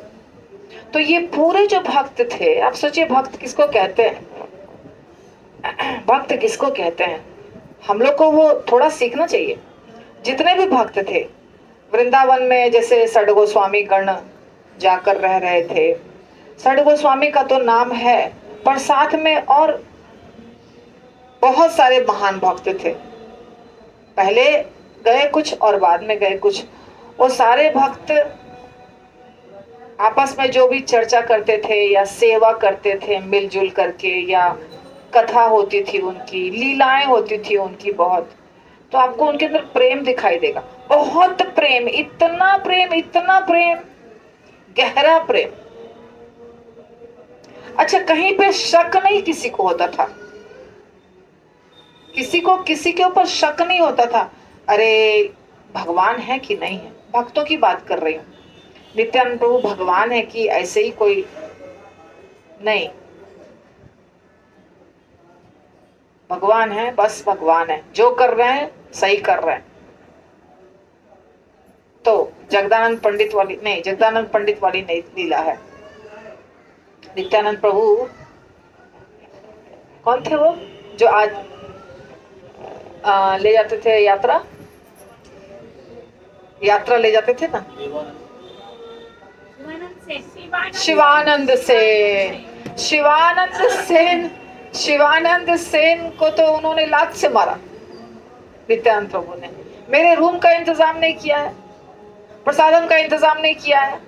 तो ये पूरे जो भक्त थे, आप सोचिए भक्त किसको कहते हैं? भक्त किसको कहते हैं? हम लोग को वो थोड़ा सीखना चाहिए। जितने भी भक्त थे वृंदावन में, जैसे षड गोस्वामी गण जाकर रह रहे थे, षड गोस्वामी का तो नाम है, पर साथ में और बहुत सारे महान भक्त थे। पहले गए कुछ और बाद में गए कुछ। वो सारे भक्त आपस में जो भी चर्चा करते थे या सेवा करते थे मिलजुल करके, या कथा होती थी, उनकी लीलाएं होती थी उनकी बहुत, तो आपको उनके अंदर प्रेम दिखाई देगा, बहुत प्रेम, इतना प्रेम, इतना प्रेम, गहरा प्रेम। अच्छा, कहीं पे शक नहीं किसी को होता था, किसी को किसी के ऊपर शक नहीं होता था, अरे भगवान है कि नहीं है। भक्तों की बात कर रही हूँ, नित्यानंद प्रभु भगवान है कि ऐसे ही कोई नहीं, भगवान है, बस भगवान है, जो कर रहे हैं सही कर रहे हैं। तो जगदानंद पंडित वाली नहीं, जगदानंद पंडित वाली नहीं लीला है। नित्यानंद प्रभु कौन थे वो जो आज ले जाते थे यात्रा ले जाते थे ना, शिवानंद सेन। शिवानंद सेन को तो उन्होंने लात से मारा नित्यानंद प्रभु ने। मेरे रूम का इंतजाम नहीं किया है, प्रसादम का इंतजाम नहीं किया है,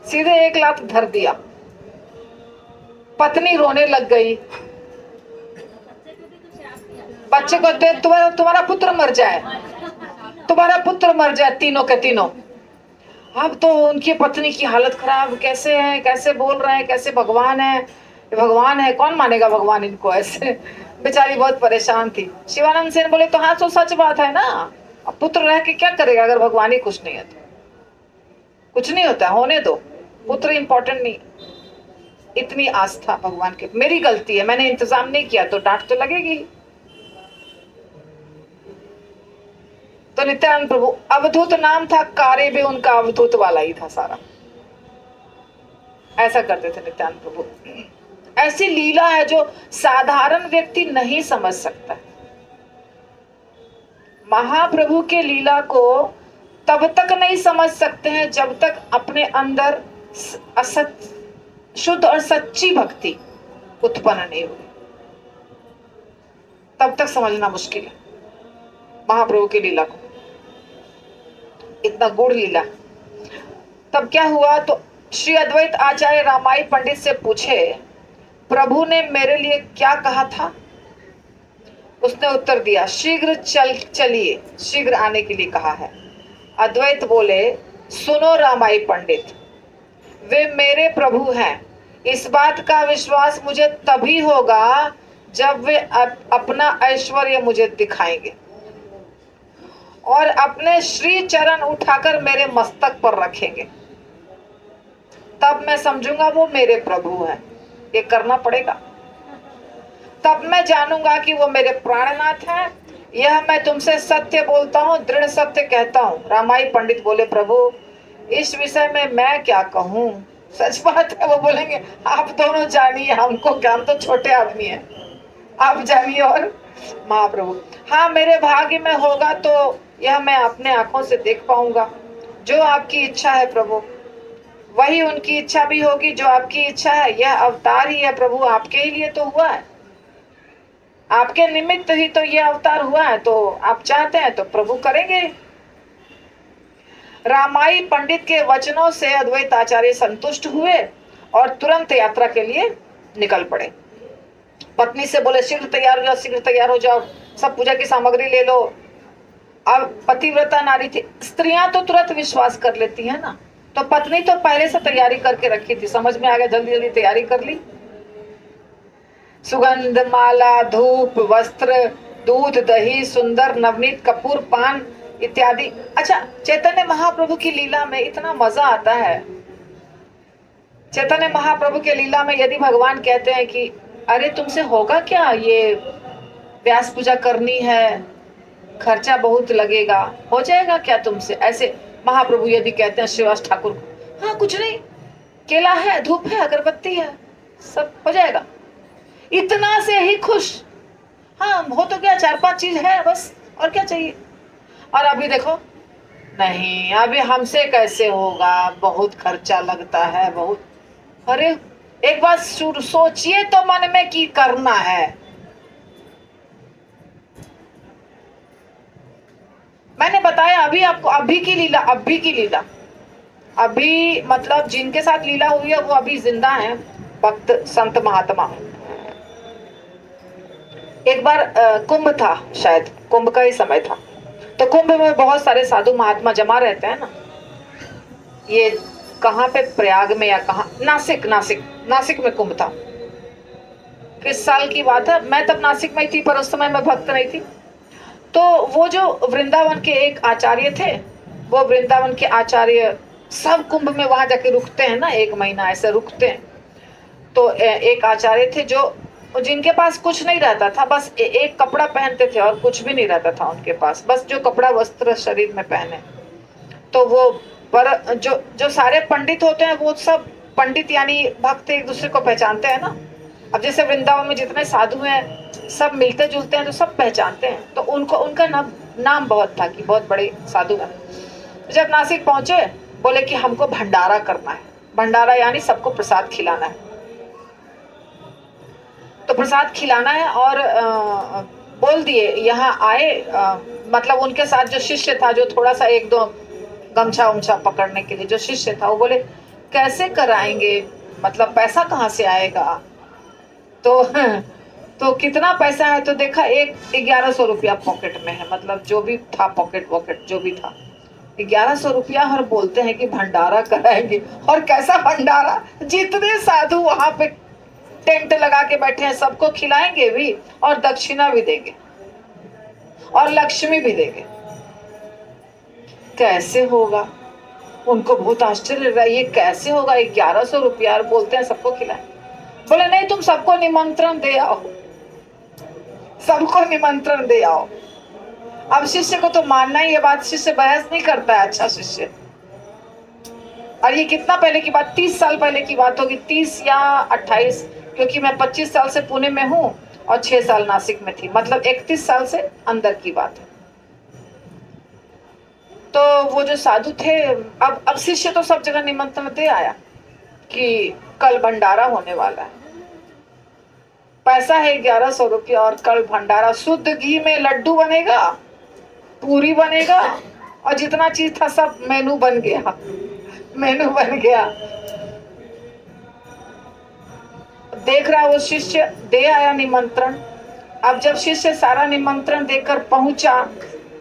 सीधे एक लात धर दिया। पत्नी रोने लग गई, बच्चे को दे, तुम्हारा पुत्र मर जाए, तुम्हारा पुत्र मर जाए, तीनों के तीनों। अब तो उनकी पत्नी की हालत खराब, कैसे है, कैसे बोल रहे हैं, कैसे भगवान है, भगवान है, कौन मानेगा भगवान इनको, ऐसे बेचारी बहुत परेशान थी। शिवानंद सेन बोले तो हाँ, तो सच बात है ना, अब पुत्र रह के क्या करेगा अगर भगवान ही खुश नहीं है तो, कुछ नहीं होता, होने दो, पुत्र इंपॉर्टेंट नहीं। इतनी आस्था भगवान के, मेरी गलती है, मैंने इंतजाम नहीं किया तो डांट तो लगेगी। तो नित्यानंद प्रभु, अवधूत नाम था, कार्य भी उनका अवधूत वाला ही था सारा, ऐसा करते थे नित्यानंद प्रभु। ऐसी लीला है जो साधारण व्यक्ति नहीं समझ सकता। महाप्रभु के लीला को तब तक नहीं समझ सकते हैं जब तक अपने अंदर शुद्ध और सच्ची भक्ति उत्पन्न नहीं हुई, तब तक समझना मुश्किल है महाप्रभु की लीला को, इतना गुड़ लीला। तब क्या हुआ, तो श्री अद्वैत आचार्य रामाई पंडित से पूछे, प्रभु ने मेरे लिए क्या कहा था? उसने उत्तर दिया, शीघ्र चलिए, शीघ्र आने के लिए कहा है। अद्वैत बोले, सुनो रामाई पंडित, वे मेरे प्रभु हैं, इस बात का विश्वास मुझे तभी होगा जब वे अपना ऐश्वर्य मुझे दिखाएंगे और अपने श्री चरण उठाकर मेरे मस्तक पर रखेंगे, तब मैं समझूंगा वो मेरे प्रभु हैं। ये करना पड़ेगा, तब मैं जानूंगा कि वो मेरे प्राणनाथ हैं। यह मैं तुमसे सत्य बोलता हूँ, दृढ़ सत्य कहता हूँ। रामाई पंडित बोले, प्रभु इस विषय में मैं क्या कहूँ, सच बात है। वो बोलेंगे, आप दोनों जानिए, हमको क्या, हम तो छोटे आदमी हैं, आप जानिए। और महाप्रभु, हाँ मेरे भाग्य में होगा तो यह मैं अपने आंखों से देख पाऊंगा। जो आपकी इच्छा है प्रभु, वही उनकी इच्छा भी होगी। जो आपकी इच्छा है, यह अवतार ही है प्रभु, आपके ही लिए तो हुआ है, आपके निमित्त ही तो यह अवतार हुआ है, तो आप चाहते हैं तो प्रभु करेंगे। रामाई पंडित के वचनों से अद्वैत आचार्य संतुष्ट हुए और तुरंत यात्रा के लिए निकल पड़े। पत्नी से बोले, शीघ्र तैयार हो जाओ, शीघ्र तैयार हो जाओ, सब पूजा की सामग्री ले लो। अब पतिव्रता नारी थी, स्त्रियां तो तुरंत विश्वास कर लेती है ना, तो पत्नी तो पहले से तैयारी करके रखी थी, समझ में आ गया, जल्दी जल्दी तैयारी कर ली। सुगंध, माला, धूप, वस्त्र, दूध, दही, सुंदर नवनीत कपूर, पान इत्यादि। अच्छा, चैतन्य महाप्रभु की लीला में इतना मजा आता है। चैतन्य महाप्रभु के लीला में यदि भगवान कहते हैं कि अरे तुमसे होगा क्या, ये व्यास पूजा करनी है, खर्चा बहुत लगेगा, हो जाएगा क्या तुमसे? ऐसे महाप्रभु यदि कहते हैं श्रीवास ठाकुर को, हाँ कुछ नहीं, केला है, धूप है, अगरबत्ती है, सब हो जाएगा, इतना से ही खुश। हाँ हो तो क्या, 4-5 चीज है बस, और क्या चाहिए। और अभी देखो, नहीं अभी हमसे कैसे होगा, बहुत खर्चा लगता है, बहुत। अरे एक बार सोचिए तो मन में कि करना है। मैंने बताया अभी आपको, अभी की लीला अभी मतलब जिनके साथ लीला हुई है वो अभी जिंदा हैं, भक्त संत महात्मा। एक बार कुंभ था, शायद कुंभ का ही समय था, तो कुंभ में बहुत सारे साधु महात्मा जमा रहते हैं ना। ये कहाँ पे, प्रयाग में या कहाँ, नासिक नासिक नासिक में कुंभ था। किस साल की बात है, मैं तब नासिक में ही थी, पर उस समय मैं भक्त नहीं थी। तो वो जो वृंदावन के एक आचार्य थे, वो वृंदावन के आचार्य सब कुंभ में वहां जाके रुकते हैं ना, 1 महीना ऐसे रुकते हैं। तो एक आचार्य थे जो, जिनके पास कुछ नहीं रहता था, बस एक कपड़ा पहनते थे और कुछ भी नहीं रहता था उनके पास, बस जो कपड़ा वस्त्र शरीर में पहने। तो वो पर जो सारे पंडित होते हैं वो सब पंडित यानी भक्त एक दूसरे को पहचानते हैं ना। अब जैसे वृंदावन में जितने साधु हैं सब मिलते जुलते हैं तो सब पहचानते हैं, तो उनको उनका नाम बहुत था कि बहुत बड़े साधु हैं। जब नासिक पहुंचे बोले कि हमको भंडारा करना है, भंडारा यानी सबको प्रसाद खिलाना है। तो प्रसाद खिलाना है और बोल दिए यहाँ आए, मतलब उनके साथ जो शिष्य था, जो थोड़ा सा 1-2 गमछा उमछा पकड़ने के लिए जो शिष्य था, वो बोले कैसे कराएंगे, मतलब पैसा कहाँ से आएगा। तो कितना पैसा है, तो देखा 1100 रुपया पॉकेट में है, मतलब जो भी था पॉकेट वॉकेट जो भी था 1100 रुपया, और बोलते हैं कि भंडारा कराएंगे। और कैसा भंडारा, जितने साधु वहां पे टेंट लगा के बैठे हैं सबको खिलाएंगे भी और दक्षिणा भी देंगे और लक्ष्मी भी देंगे। कैसे होगा, उनको बहुत आश्चर्य लग रहा है, ये कैसे होगा 1100 रुपया और बोलते हैं सबको खिलाएं। बोले नहीं, तुम सबको निमंत्रण दे आओ, सबको निमंत्रण दे आओ। अब शिष्य को तो मानना ही है बात, शिष्य बहस नहीं करता है, अच्छा शिष्य। और ये कितना पहले की बात, 30 साल पहले की बात होगी, 30 या 28, क्योंकि मैं 25 साल से पुणे में हूँ और 6 साल नासिक में थी, मतलब 31 साल से अंदर की बात है। तो वो जो साधु थे, अब शिष्य तो सब जगह निमंत्रण दे आया कि कल भंडारा होने वाला है, पैसा है 1100 रुपया और कल भंडारा, शुद्ध घी में लड्डू बनेगा, पूरी बनेगा और जितना चीज था सब मेनू बन गया, मेनू बन गया। देख रहा वो शिष्य दे आया निमंत्रण। अब जब शिष्य सारा निमंत्रण देकर पहुंचा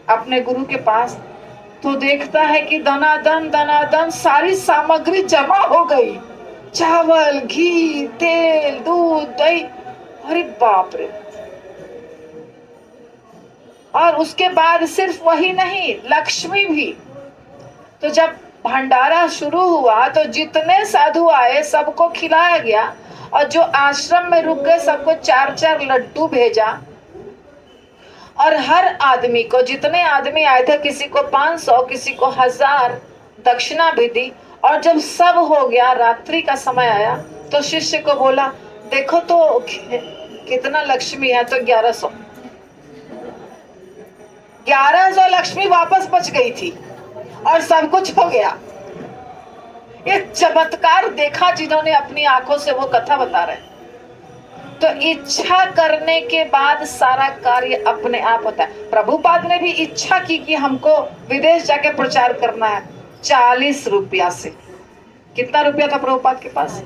अपने गुरु के पास, तो देखता है कि दनादन सारी सामग्री जमा हो गई, चावल, घी, तेल, दूध, दही, अरे बाप रे। और उसके बाद सिर्फ वही नहीं, लक्ष्मी भी। तो जब भंडारा शुरू हुआ तो जितने साधु आए सबको खिलाया गया, और जो आश्रम में रुक गए सबको 4-4 लड्डू भेजा, और हर आदमी को, जितने आदमी आए थे, किसी को 500, किसी को 1000 दक्षिणा भी दी। और जब सब हो गया, रात्रि का समय आया, तो शिष्य को बोला देखो तो कितना लक्ष्मी है, तो 1100 लक्ष्मी वापस बच गई थी और सब कुछ हो गया। ये चमत्कार देखा जिन्होंने अपनी आंखों से, वो कथा बता रहे। तो इच्छा करने के बाद सारा कार्य अपने आप होता है। प्रभुपाद ने भी इच्छा की कि हमको विदेश जाके प्रचार करना है, 40 रुपया से। कितना रुपया था प्रभुपाद के पास?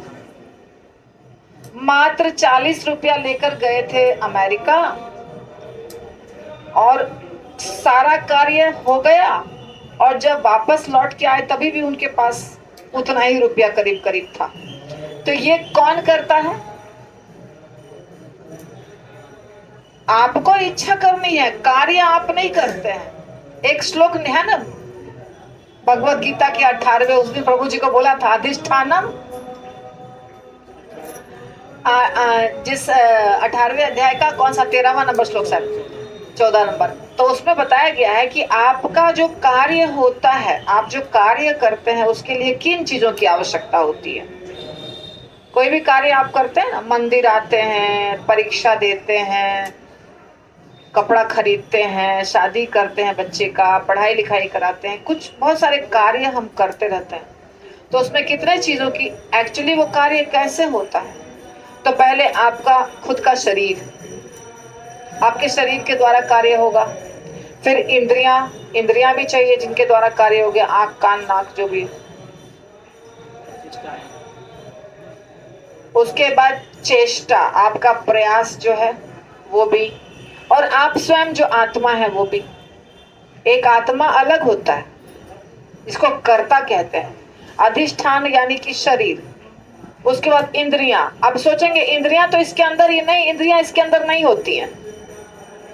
मात्र 40 रुपया लेकर गए थे अमेरिका, और सारा कार्य हो गया। और जब वापस लौट के आए तभी भी उनके पास उतना ही रुपया करीब करीब था। तो ये कौन करता है? आपको इच्छा करनी है, कार्य आप नहीं करते हैं। एक श्लोक है ना भगवत गीता के 18वें, उस दिन प्रभु जी को बोला था अधिष्ठानम, जिस 18वें अध्याय का कौन सा 13वां नंबर श्लोक, सर 14 नंबर। तो उसमें बताया गया है कि आपका जो कार्य होता है, आप जो कार्य करते हैं, उसके लिए किन चीजों की आवश्यकता होती है। कोई भी कार्य आप करते हैं ना, मंदिर आते हैं, परीक्षा देते हैं, कपड़ा खरीदते हैं, शादी करते हैं, बच्चे का पढ़ाई लिखाई कराते हैं, कुछ बहुत सारे कार्य हम करते रहते हैं। तो उसमें कितने चीजों की एक्चुअली वो कार्य कैसे होता है? तो पहले आपका खुद का शरीर, आपके शरीर के द्वारा कार्य होगा। फिर इंद्रियां भी चाहिए जिनके द्वारा कार्य हो गया, आंख, कान, नाक, जो भी। उसके बाद चेष्टा, आपका प्रयास जो है वो भी, और आप स्वयं जो आत्मा है वो भी। एक आत्मा अलग होता है, इसको कर्ता कहते हैं। अधिष्ठान यानी कि शरीर, उसके बाद इंद्रियां। अब सोचेंगे इंद्रियां तो इसके अंदर ही नहीं, इंद्रियां इसके अंदर नहीं होती हैं।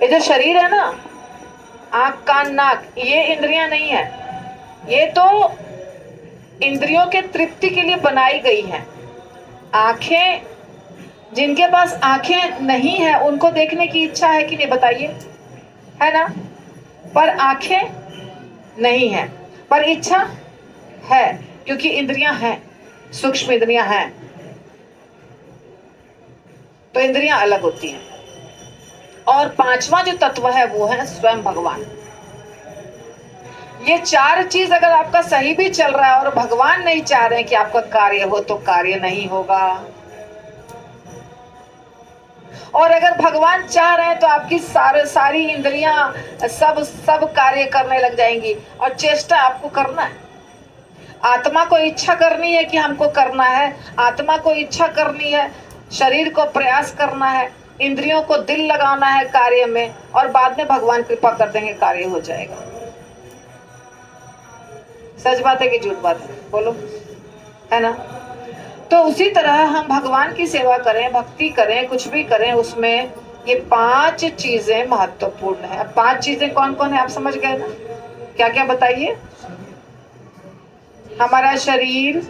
ये जो शरीर है ना, आंख कान नाक, ये इंद्रियां नहीं है। ये तो इंद्रियों के तृप्ति के लिए बनाई गई हैं। आंखें, जिनके पास आंखें नहीं है उनको देखने की इच्छा है कि नहीं, बताइए, है ना? पर आंखें नहीं है, पर इच्छा है, क्योंकि इंद्रियां हैं, सूक्ष्म इंद्रियां हैं। तो इंद्रियां अलग होती हैं। और पांचवा जो तत्व है वो है स्वयं भगवान। ये चार चीज अगर आपका सही भी चल रहा है और भगवान नहीं चाह रहे हैं कि आपका कार्य हो, तो कार्य नहीं होगा। और अगर भगवान चाह रहे हैं तो आपकी सारी इंद्रियां सब कार्य करने लग जाएंगी। और चेष्टा आपको करना है, आत्मा को इच्छा करनी है कि हमको करना है, आत्मा को इच्छा करनी है, शरीर को प्रयास करना है, इंद्रियों को दिल लगाना है कार्य में, और बाद में भगवान कृपा कर देंगे, कार्य हो जाएगा। सच बात है कि झूठ बात है, बोलो, है ना? तो उसी तरह हम भगवान की सेवा करें, भक्ति करें, कुछ भी करें, उसमें ये पांच चीजें महत्वपूर्ण है। अब पांच चीजें कौन कौन है आप समझ गए ना? क्या क्या बताइए? हमारा शरीर,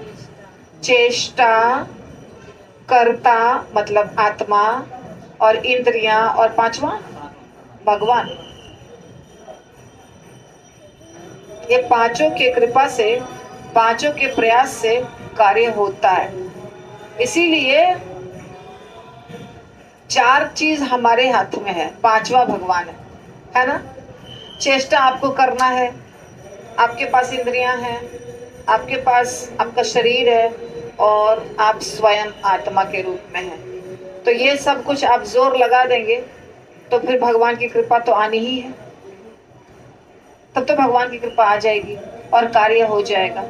चेष्टा, कर्ता मतलब आत्मा, और इंद्रियां, और पांचवा भगवान। ये पांचों के कृपा से, पांचों के प्रयास से कार्य होता है। इसीलिए चार चीज हमारे हाथ में है, पांचवा भगवान है ना? चेष्टा आपको करना है, आपके पास इंद्रियां हैं, आपके पास आपका शरीर है, और आप स्वयं आत्मा के रूप में हैं। तो ये सब कुछ आप जोर लगा देंगे तो फिर भगवान की कृपा तो आनी ही है। तब तो भगवान की कृपा आ जाएगी और कार्य हो जाएगा।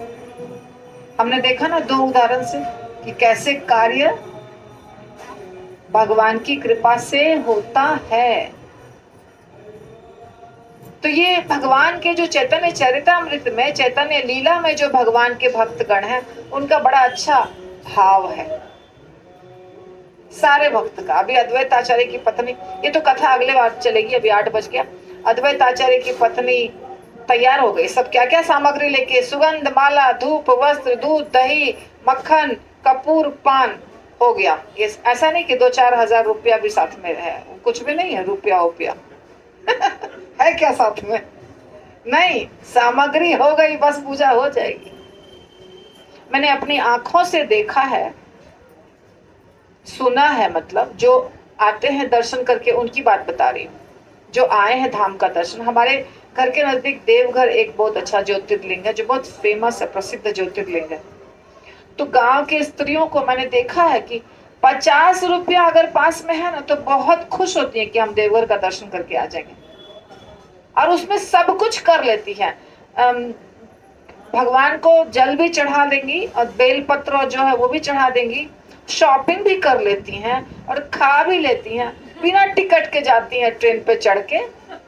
हमने देखा ना दो उदाहरण से कि कैसे कार्य भगवान की कृपा से होता है। तो ये भगवान के जो चैतन्य चरितामृत में, चैतन्य लीला में जो भगवान के भक्तगण हैं, उनका बड़ा अच्छा भाव है सारे भक्त का। अभी अद्वैत आचार्य की पत्नी, ये तो कथा अगले बार चलेगी, अभी 8 बज गया। अद्वैत आचार्य की पत्नी तैयार हो गई, सब क्या क्या सामग्री लेके, सुगंध, माला, धूप, वस्त्र, दूध, दही, मक्खन, कपूर, पान, हो गया। ये ऐसा नहीं कि 2-4 हजार रुपया भी साथ में है, कुछ भी नहीं है रुपया उपिया है क्या साथ में? नहीं, सामग्री हो गई, बस पूजा हो जाएगी। मैंने अपनी आंखों से देखा है, सुना है, मतलब जो आते हैं दर्शन करके उनकी बात बता रही हूँ। जो आए हैं धाम का दर्शन, हमारे घर के नजदीक देवघर एक बहुत अच्छा ज्योतिर्लिंग है, जो बहुत फेमस है, प्रसिद्ध ज्योतिर्लिंग है। तो गांव के स्त्रियों को मैंने देखा है कि 50 रुपया अगर पास में है ना, तो बहुत खुश होती है कि हम देवघर का दर्शन करके आ जाएंगे, और उसमें सब कुछ कर लेती हैं। भगवान को जल भी चढ़ा देंगी, और बेलपत्र जो है वो भी चढ़ा देंगी, शॉपिंग भी कर लेती हैं, और खा भी लेती हैं, बिना टिकट के जाती हैं ट्रेन पे चढ़ के।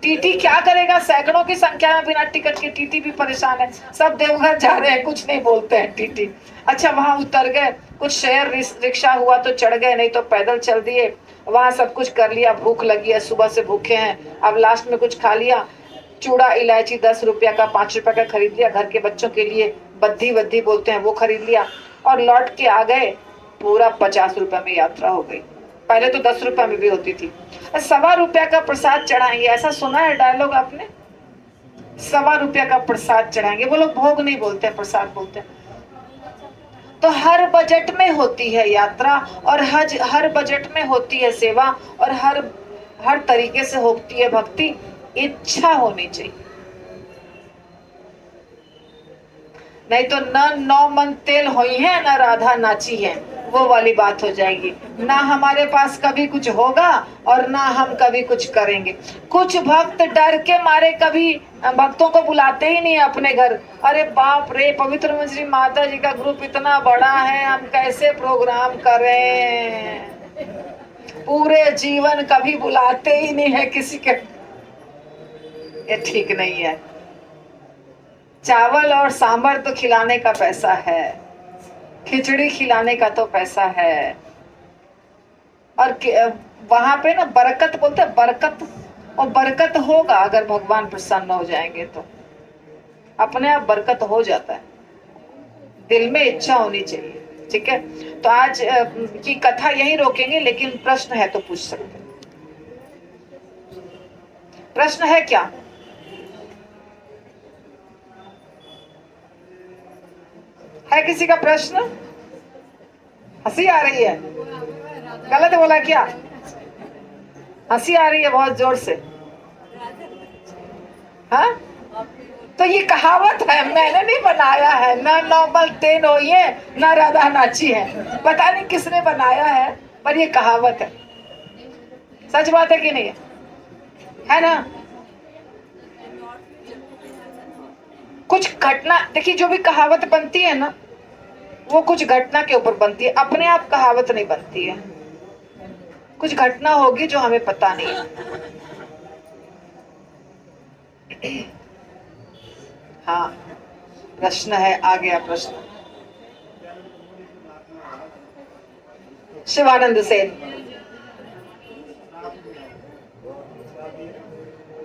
टीटी क्या करेगा, सैकड़ों की संख्या में बिना टिकट के टीटी भी परेशान है। सब देवघर जा रहे हैं, कुछ नहीं बोलते हैं टीटी। अच्छा, वहां उतर गए, कुछ शेयर रिक्शा हुआ तो चढ़ गए, नहीं तो पैदल चल दिए, वहां सब कुछ कर लिया। भूख लगी है, सुबह से भूखे हैं, अब लास्ट में कुछ खा लिया, चूड़ा इलायची 10 रुपया का, 5 रुपया का खरीद लिया, घर के बच्चों के लिए बद्धी बोलते हैं वो खरीद लिया, और लौट के आ गए। पूरा 50 रुपया में यात्रा हो गई। पहले तो 10 रुपया में भी होती थी। 1.25 रुपया का प्रसाद चढ़ाएंगे, ऐसा सुना है डायलॉग आपने? 1.25 रुपया का प्रसाद चढ़ाएंगे। वो लोग भोग नहीं बोलते हैं, प्रसाद बोलते हैं। तो हर बजट में होती है यात्रा, और हर बजट में होती है सेवा, और हर तरीके से होती है भक्ति। इच्छा होनी चाहिए, नहीं तो न 9 मन तेल होई है, न राधा नाची है। वो वाली बात हो जाएगी। ना हमारे पास कभी कुछ होगा और ना हम कभी कुछ करेंगे। कुछ भक्त डर के मारे कभी भक्तों को बुलाते ही नहीं अपने घर। अरे बाप रे, पवित्र मंजरी माता जी का ग्रुप इतना बड़ा है, हम कैसे प्रोग्राम करें। पूरे जीवन कभी बुलाते ही नहीं है किसी के। ये ठीक नहीं है। चावल और सांभर तो खिलाने का पैसा है, खिचड़ी खिलाने का तो पैसा है। और वहां पे ना बरकत बोलते हैं, बरकत, और बरकत होगा अगर भगवान प्रसन्न हो जाएंगे तो अपने आप बरकत हो जाता है। दिल में इच्छा होनी चाहिए। ठीक है, तो आज की कथा यहीं रोकेंगे, लेकिन प्रश्न है तो पूछ सकते हैं। प्रश्न है क्या? है किसी का प्रश्न? हंसी आ रही है? गलत बोला क्या? हंसी आ रही है बहुत जोर से। हाँ, तो ये कहावत है, मैंने नहीं बनाया है। ना नॉर्मल तेन हो ये, ना राधा नाची है, पता नहीं किसने बनाया है, पर ये कहावत है। सच बात है कि नहीं है ना? कुछ घटना देखिए, जो भी कहावत बनती है ना, वो कुछ घटना के ऊपर बनती है, अपने आप कहावत नहीं बनती है। कुछ घटना होगी जो हमें पता नहीं है। हाँ, प्रश्न है, आ गया प्रश्न। शिवानंद सेन।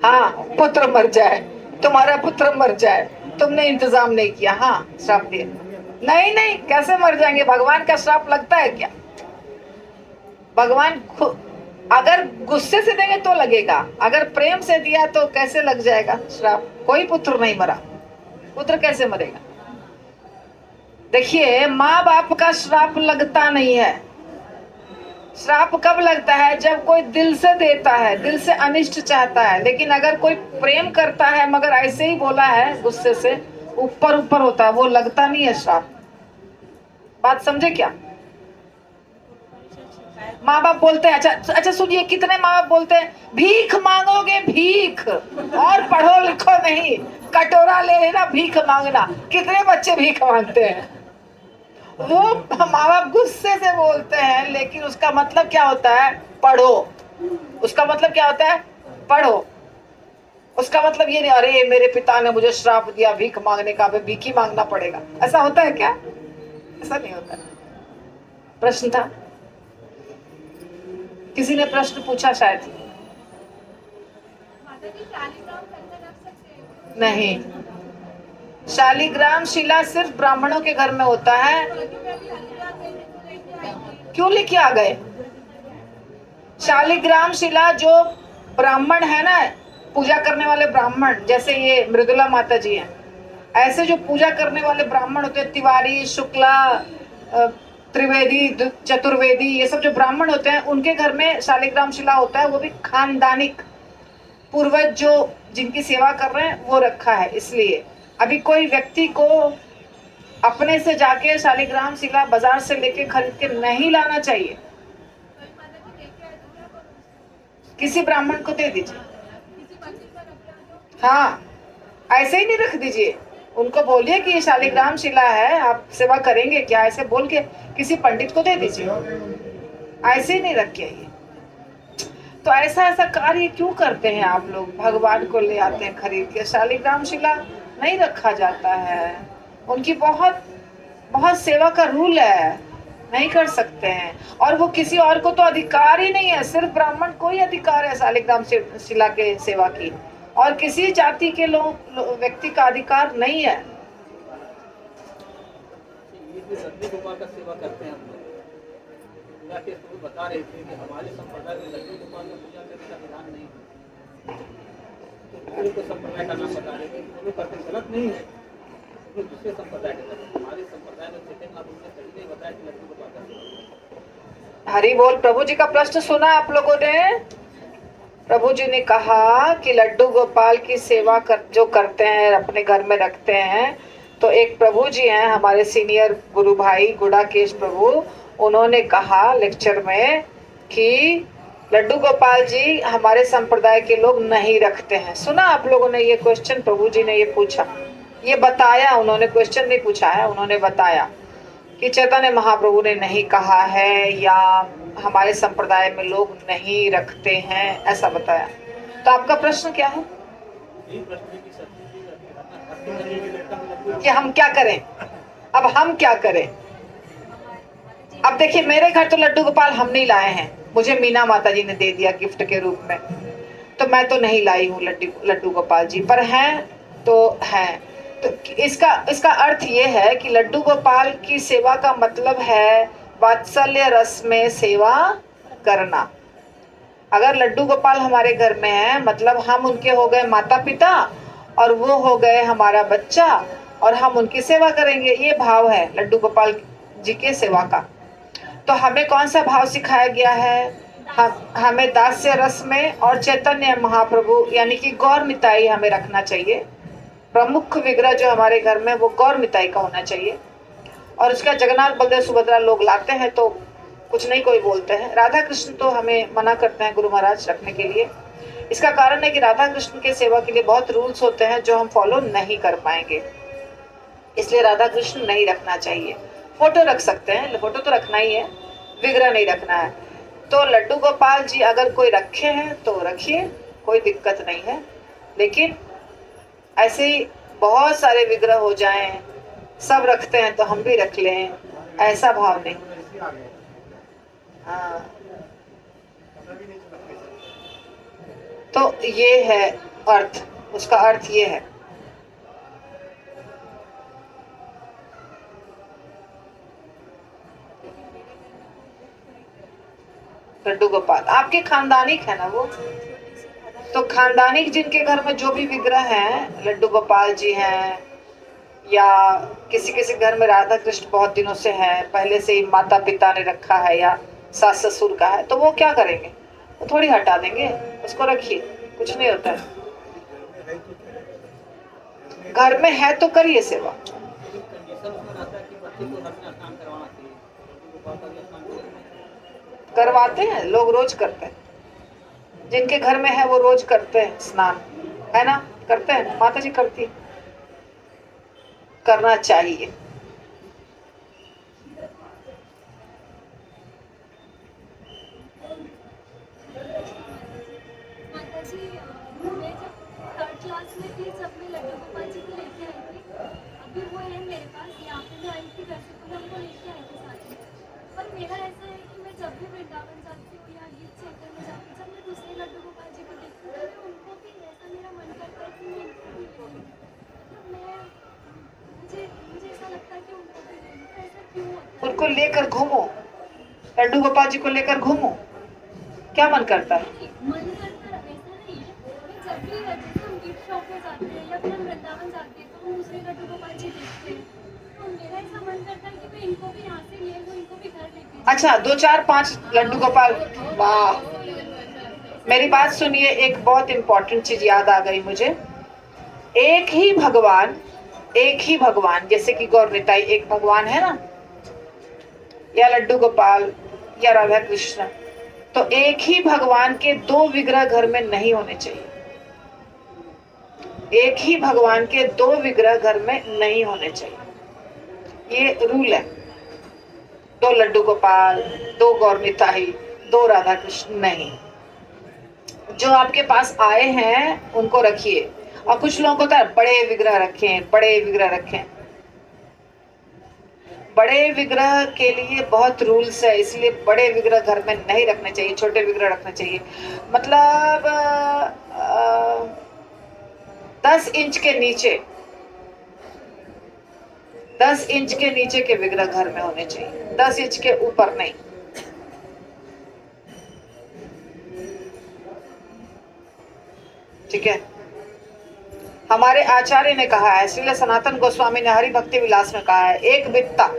हाँ, पुत्र मर जाए, तुम्हारा पुत्र मर जाए, तुमने इंतजाम नहीं किया। हाँ, श्राप दिया। नहीं नहीं, कैसे मर जाएंगे? भगवान का श्राप लगता है क्या? भगवान अगर गुस्से से देंगे तो लगेगा, अगर प्रेम से दिया तो कैसे लग जाएगा श्राप? कोई पुत्र नहीं मरा, पुत्र कैसे मरेगा? देखिए, माँ बाप का श्राप लगता नहीं है। श्राप कब लगता है? जब कोई दिल से देता है, दिल से अनिष्ट चाहता है। लेकिन अगर कोई प्रेम करता है मगर ऐसे ही बोला है गुस्से से, ऊपर ऊपर होता है, वो लगता नहीं है श्राप। बात समझे क्या? माँ बाप बोलते हैं, अच्छा सुनिए, कितने माँ बाप बोलते हैं भीख मांगोगे, भीख, और पढ़ो लिखो नहीं, कटोरा ले लेना, भीख मांगना। कितने बच्चे भीख मांगते हैं? वो माँ बाप गुस्से से बोलते हैं, लेकिन उसका मतलब क्या होता है? पढ़ो। उसका मतलब क्या होता है? पढ़ो। उसका मतलब ये नहीं अरे मेरे पिता ने मुझे श्राप दिया भीख मांगने का, अबे भीख ही मांगना पड़ेगा। ऐसा होता है क्या? ऐसा नहीं होता। प्रश्न था, किसी ने प्रश्न पूछा शायद। नहीं, शालिग्राम शिला सिर्फ ब्राह्मणों के घर में होता है। क्यों लेके आ गए? शालिग्राम शिला जो ब्राह्मण है ना, पूजा करने वाले ब्राह्मण, जैसे ये मृदुला माता जी हैं, ऐसे जो पूजा करने वाले ब्राह्मण होते हैं, तिवारी, शुक्ला, त्रिवेदी, चतुर्वेदी, ये सब जो ब्राह्मण होते हैं, उनके घर में शालिग्राम शिला होता है। वो भी खानदानिक, पूर्वज जो जिनकी सेवा कर रहे हैं वो रखा है। इसलिए अभी कोई व्यक्ति को अपने से जाके शालिग्राम शिला बाजार से लेके खरीद के नहीं लाना चाहिए। किसी ब्राह्मण को दे दीजिए। हाँ, ऐसे ही नहीं रख दीजिए। उनको बोलिए कि ये शालिग्राम शिला है, आप सेवा करेंगे क्या, ऐसे बोल के किसी पंडित को दे दीजिए। ऐसे ही नहीं रखिए। ये तो ऐसा कार्य क्यों करते हैं आप लोग? भगवान को ले आते हैं खरीद के, शालिग्राम शिला नहीं रखा जाता है। उनकी बहुत बहुत सेवा का रूल है, नहीं कर सकते हैं। और वो किसी और को तो अधिकार ही नहीं है, सिर्फ ब्राह्मण को ही अधिकार है शालिग्राम शिला के सेवा की, और किसी जाति के व्यक्ति का अधिकार नहीं है। लड्डू गोपाल का सेवा करते हैं हम लोग, बता रहे थे कि हमारे संप्रदाय में लड्डू गोपाल का पूजा करने का विधान नहीं है। तो संप्रदाय का नाम बता रहे थे, वो करते गलत नहीं है, दूसरे संप्रदाय के करते। हमारे संप्रदाय में थे, आप उनसे पहले ही बताया कि लड्डू गोपाल का सेवा। हरि बोल। प्रभु जी का प्रश्न सुना आप लोगों ने? प्रभु जी ने कहा कि लड्डू गोपाल की सेवा जो करते हैं, अपने घर में रखते हैं, तो एक प्रभु जी हैं हमारे सीनियर गुरु भाई गुड़ाकेश प्रभु, उन्होंने कहा लेक्चर में कि लड्डू गोपाल जी हमारे संप्रदाय के लोग नहीं रखते हैं। सुना आप लोगों ने ये क्वेश्चन? प्रभु जी ने ये पूछा, ये बताया, उन्होंने क्वेश्चन नहीं पूछा है, उन्होंने बताया कि चैतन्य महाप्रभु ने नहीं कहा है या हमारे संप्रदाय में लोग नहीं रखते हैं, ऐसा बताया। तो आपका प्रश्न क्या है यही प्रश्न है कि सत्य कि हम क्या करें? अब हम क्या करें? अब देखिए मेरे घर तो लड्डू गोपाल हम नहीं लाए हैं, मुझे मीना माता जी ने दे दिया गिफ्ट के रूप में, तो मैं तो नहीं लाई हूँ लड्डू गोपाल जी, पर हैं तो हैं। तो इसका अर्थ ये है कि लड्डू गोपाल की सेवा का मतलब है वात्सल्य रस में सेवा करना। अगर लड्डू गोपाल हमारे घर में है मतलब हम उनके हो गए माता पिता और वो हो गए हमारा बच्चा और हम उनकी सेवा करेंगे, ये भाव है लड्डू गोपाल जी के सेवा का। तो हमें कौन सा भाव सिखाया गया है? हमें दास्य रस में और चैतन्य महाप्रभु यानी कि गौर निताई हमें रखना चाहिए। प्रमुख विग्रह जो हमारे घर में वो गौर निताई का होना चाहिए। और उसका जगन्नाथ बलदेव सुभद्रा लोग लाते हैं तो कुछ नहीं कोई बोलते हैं। राधा कृष्ण तो हमें मना करते हैं गुरु महाराज रखने के लिए। इसका कारण है कि राधा कृष्ण के सेवा के लिए बहुत रूल्स होते हैं जो हम फॉलो नहीं कर पाएंगे, इसलिए राधा कृष्ण नहीं रखना चाहिए। फोटो रख सकते हैं, फोटो तो रखना ही है, विग्रह नहीं रखना है। तो लड्डू गोपाल जी अगर कोई रखे हैं तो रखिए, कोई दिक्कत नहीं है, लेकिन ऐसे ही बहुत सारे विग्रह हो जाएं, सब रखते हैं तो हम भी रख लें, ऐसा भाव नहीं। हाँ, तो ये है अर्थ, उसका अर्थ ये है। लड्डू गोपाल आपके खानदानिक है ना वो, तो खानदानिक जिनके घर में जो भी विग्रह हैं, लड्डू गोपाल जी हैं या किसी किसी घर में राधा कृष्ण बहुत दिनों से है, पहले से ही माता पिता ने रखा है या सास ससुर का है, तो वो क्या करेंगे? वो थोड़ी हटा देंगे, उसको रखिए, कुछ नहीं होता है। घर में है तो करिए सेवा। कंडीशन उसमें रहता है कि बच्चे को हर दिन स्नान करवाना चाहिए, लड्डू गोपाल का भी स्नान करवाते हैं लोग, रोज करते हैं, जिनके घर में है वो रोज करते हैं स्नान, है ना? करते हैं, माता जी करती है, करना चाहिए। माता जी मैं जब 3rd क्लास में थी जब मैं लड्डू गोपाल जी को लेके आई थी, अभी वो है मेरे पास, यहाँ पे मैं आई थी वैसे तो मैं उनको लेके आई थी साथ में। पर मेरा ऐसा है कि मैं जब भी वृंदावन जाती हूँ या गीत सेंटर में जाती हूँ, जब मैं दूसरे लड्डू गोपाल जी को देखती हूँ तो उनको भी ऐसा मेरा मन करता है कि मैं इनको भी ले लूँ। मुझे ऐसा लगता है कि उनको भी ले लूँ, ऐसा क्यों होता है? उनको लेकर घूमो, लड्डू गोपाल जी को लेकर घूमो, क्या मन करता है? मन करता ऐसा नहीं है, मैं जब भी जैसे हम गिफ्ट शॉप में जाते हैं या फिर हम वृंदावन जाते हैं तो हम दूसरे लड्डू गोपाल जी देखते हैं, तो मेरा ऐसा मन करता है कि मैं इनको भी यहाँ से ले लूँ, इनको भी घर लेके जाऊँ। अच्छा, 2 4 5 लड्डू गोपाल। वाह, मेरी बात सुनिए, एक बहुत इंपॉर्टेंट चीज याद आ गई मुझे। एक ही भगवान जैसे कि गौर निताई एक भगवान है ना, या लड्डू गोपाल या राधा कृष्ण, तो एक ही भगवान के 2 विग्रह घर में नहीं होने चाहिए। एक ही भगवान के 2 विग्रह घर में नहीं होने चाहिए, ये रूल है। 2 लड्डू गोपाल, 2 गौर निताई, 2 राधा कृष्ण नहीं। जो आपके पास आए हैं उनको रखिए, और कुछ लोगों को तो बड़े विग्रह रखें, बड़े विग्रह रखें। बड़े विग्रह के लिए बहुत रूल्स है, इसलिए बड़े विग्रह घर में नहीं रखने चाहिए, छोटे विग्रह रखने चाहिए। मतलब 10 इंच के नीचे, 10 इंच के नीचे के विग्रह घर में होने चाहिए, 10 इंच के ऊपर नहीं। ठीक है, हमारे आचार्य ने कहा है, श्रील सनातन गोस्वामी ने हरि भक्ति विलास में कहा है, एक बित्ता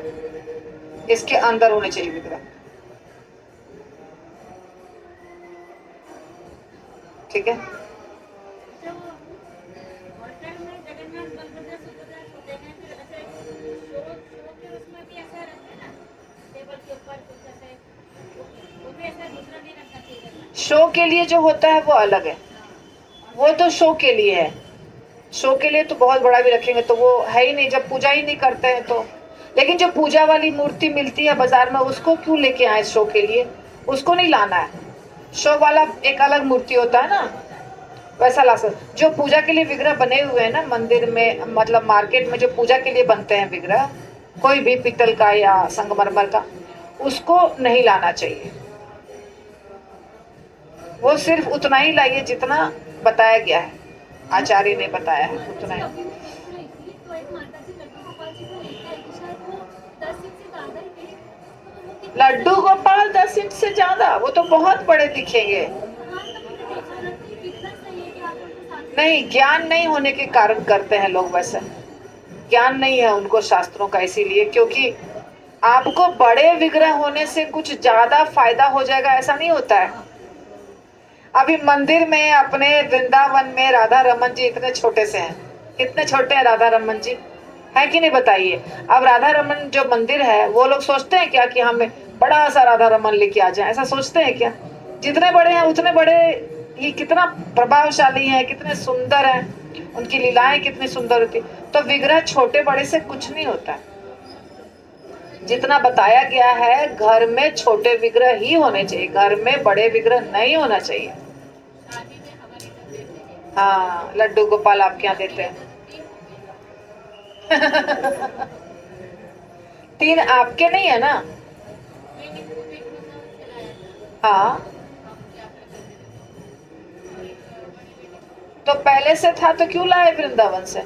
इसके अंदर होने चाहिए विग्रह। ठीक है, जब होटल में जगन्नाथ बलभद्र सुभद्रा हैं, फिर ऐसे शो के उसमें भी ऐसा रखते हैं ना, टेबल के ऊपर कुछ ऐसे, वो भी ऐसा दूसरा नहीं रखना चाहिए। शो के लिए जो होता है वो अलग है, वो तो शो के लिए है। शो के लिए तो बहुत बड़ा भी रखेंगे तो वो है ही नहीं, जब पूजा ही नहीं करते हैं तो। लेकिन जो पूजा वाली मूर्ति मिलती है बाजार में, उसको क्यों लेके आए शो के लिए? उसको नहीं लाना है। शो वाला एक अलग मूर्ति होता है ना, वैसा ला सकते। जो पूजा के लिए विग्रह बने हुए हैं ना मंदिर में, मतलब मार्केट में जो पूजा के लिए बनते हैं विग्रह, कोई भी पीतल का या संगमरमर का, उसको नहीं लाना चाहिए। वो सिर्फ उतना ही लाइए जितना बताया गया है, आचार्य ने बताया है उतना ही। अभी मैं देख रही थी तो एक माता जी लड्डू गोपाल जी को लेके आई थी, शायद वो 10 इंच से ज्यादा ही थे, तो वो कितने लड्डू गोपाल 10 इंच से ज्यादा? वो तो बहुत बड़े दिखेंगे। हाँ, तब मैंने देखा ना कि कितना सही है कि आप उनके साथ नहीं, ज्ञान नहीं होने के कारण करते हैं लोग वैसे। ज्ञान नहीं है उनको शास्त्रों का, इसीलिए। क्योंकि आपको बड़े विग्रह होने से कुछ ज्यादा फायदा हो जाएगा ऐसा नहीं होता है। अभी मंदिर में अपने वृंदावन में राधा रमन जी इतने छोटे से हैं। कितने छोटे हैं राधा रमन जी, है कि नहीं बताइए? अब राधा रमन जो मंदिर है, वो लोग सोचते हैं क्या कि हमें बड़ा सा राधा रमन लेके आ जाए? ऐसा सोचते हैं क्या? जितने बड़े हैं उतने बड़े ही कितना प्रभावशाली है, कितने सुंदर हैं, उनकी लीलाएं कितनी सुंदर होती। तो विग्रह छोटे बड़े से कुछ नहीं होता है। जितना बताया गया है, घर में छोटे विग्रह ही होने चाहिए, घर में बड़े विग्रह नहीं होना चाहिए। हाँ, लड्डू गोपाल आपके यहाँ देते हैं। 3 आपके नहीं है ना? हाँ, तो पहले से था तो क्यों लाए वृंदावन से?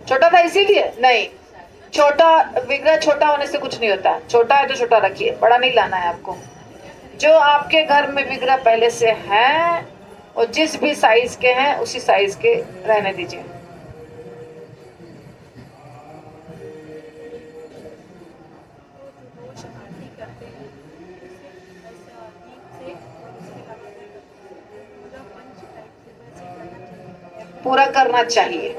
छोटा था इसीलिए? नहीं, छोटा विग्रह छोटा होने से कुछ नहीं होता। छोटा है तो छोटा रखिए, बड़ा नहीं लाना है आपको। जो आपके घर में विग्रह पहले से हैं और जिस भी साइज के हैं उसी साइज के रहने दीजिए। पूरा करना चाहिए,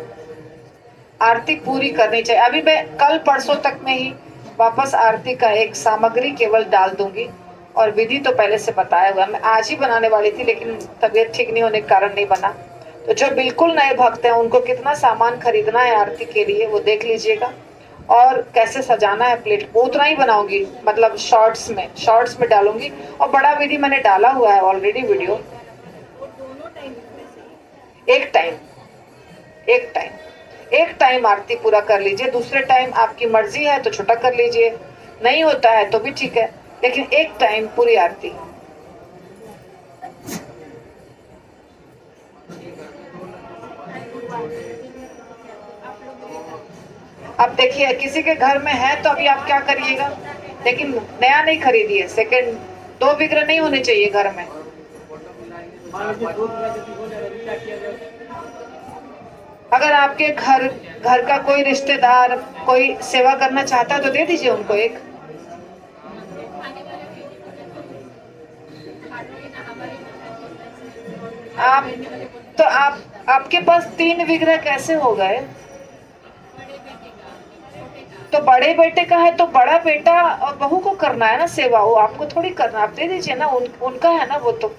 आरती पूरी करनी चाहिए। अभी मैं कल परसों तक में ही वापस आरती का एक सामग्री केवल डाल दूंगी, और विधि तो पहले से बताया हुआ। मैं आज ही बनाने वाली थी लेकिन तबीयत ठीक नहीं होने के कारण नहीं बना। तो जो बिल्कुल नए भक्त हैं उनको कितना सामान खरीदना है आरती के लिए वो देख लीजिएगा, और कैसे सजाना है प्लेट वो उतना ही बनाऊंगी, मतलब शॉर्ट्स में डालूंगी। और बड़ा विधि मैंने डाला हुआ है ऑलरेडी वीडियो। एक टाइम आरती पूरा कर लीजिए, दूसरे टाइम आपकी मर्जी है तो छोटा कर लीजिए, नहीं होता है तो भी ठीक है, लेकिन एक टाइम पूरी आरती। अब देखिए किसी के घर में है तो अभी आप क्या करिएगा, लेकिन नया नहीं खरीदिए। सेकंड 2 विग्रह नहीं होने चाहिए घर में। अगर आपके घर का कोई रिश्तेदार कोई सेवा करना चाहता है तो दे दीजिए उनको एक। आपके पास 3 विग्रह कैसे हो गए? तो बड़े बेटे का है तो बड़ा बेटा और बहू को करना है ना सेवा, वो आपको थोड़ी करना। आप दे दीजिए ना, उनका है ना वो। तो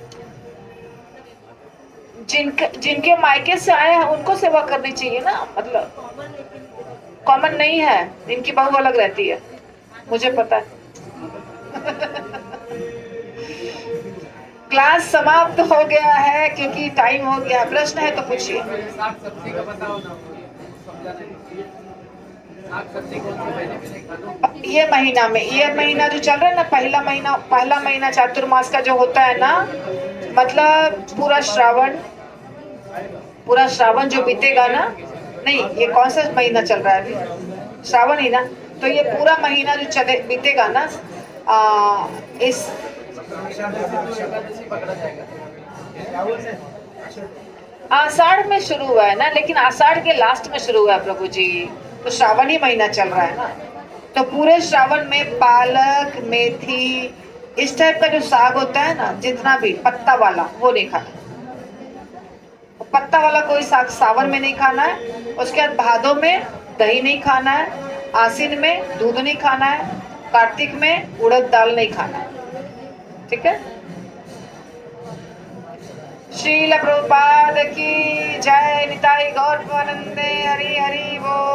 जिनके मायके से आए हैं उनको सेवा करनी चाहिए ना, मतलब कॉमन नहीं है। इनकी बहू अलग रहती है, मुझे पता है। क्लास समाप्त हो गया है क्योंकि टाइम हो गया। प्रश्न है तो पूछिए। ये महीना जो चल रहा है ना, पहला महीना चातुर्मास का जो होता है ना, मतलब पूरा श्रावण जो बीतेगा ना, नहीं ये कौन सा महीना चल रहा है अभी? श्रावण ही ना। तो ये पूरा महीना जो बीतेगा ना, इस आषाढ़ में शुरू हुआ है ना, लेकिन आषाढ़ के लास्ट में शुरू हुआ है प्रभु जी, तो श्रावण ही महीना चल रहा है ना। तो पूरे श्रावण में पालक, मेथी, इस टाइप का जो साग होता है ना, जितना भी पत्ता वाला वो नहीं खाना। पत्ता वाला कोई साग सावन में नहीं खाना है, उसके बाद भादों में दही नहीं खाना है, आसिन में दूध नहीं खाना है, कार्तिक में उड़द दाल नहीं खाना है। ठीक है। श्रील प्रभुपाद की जय। निताई गौर प्रेमानंदे। हरि हरि बोल।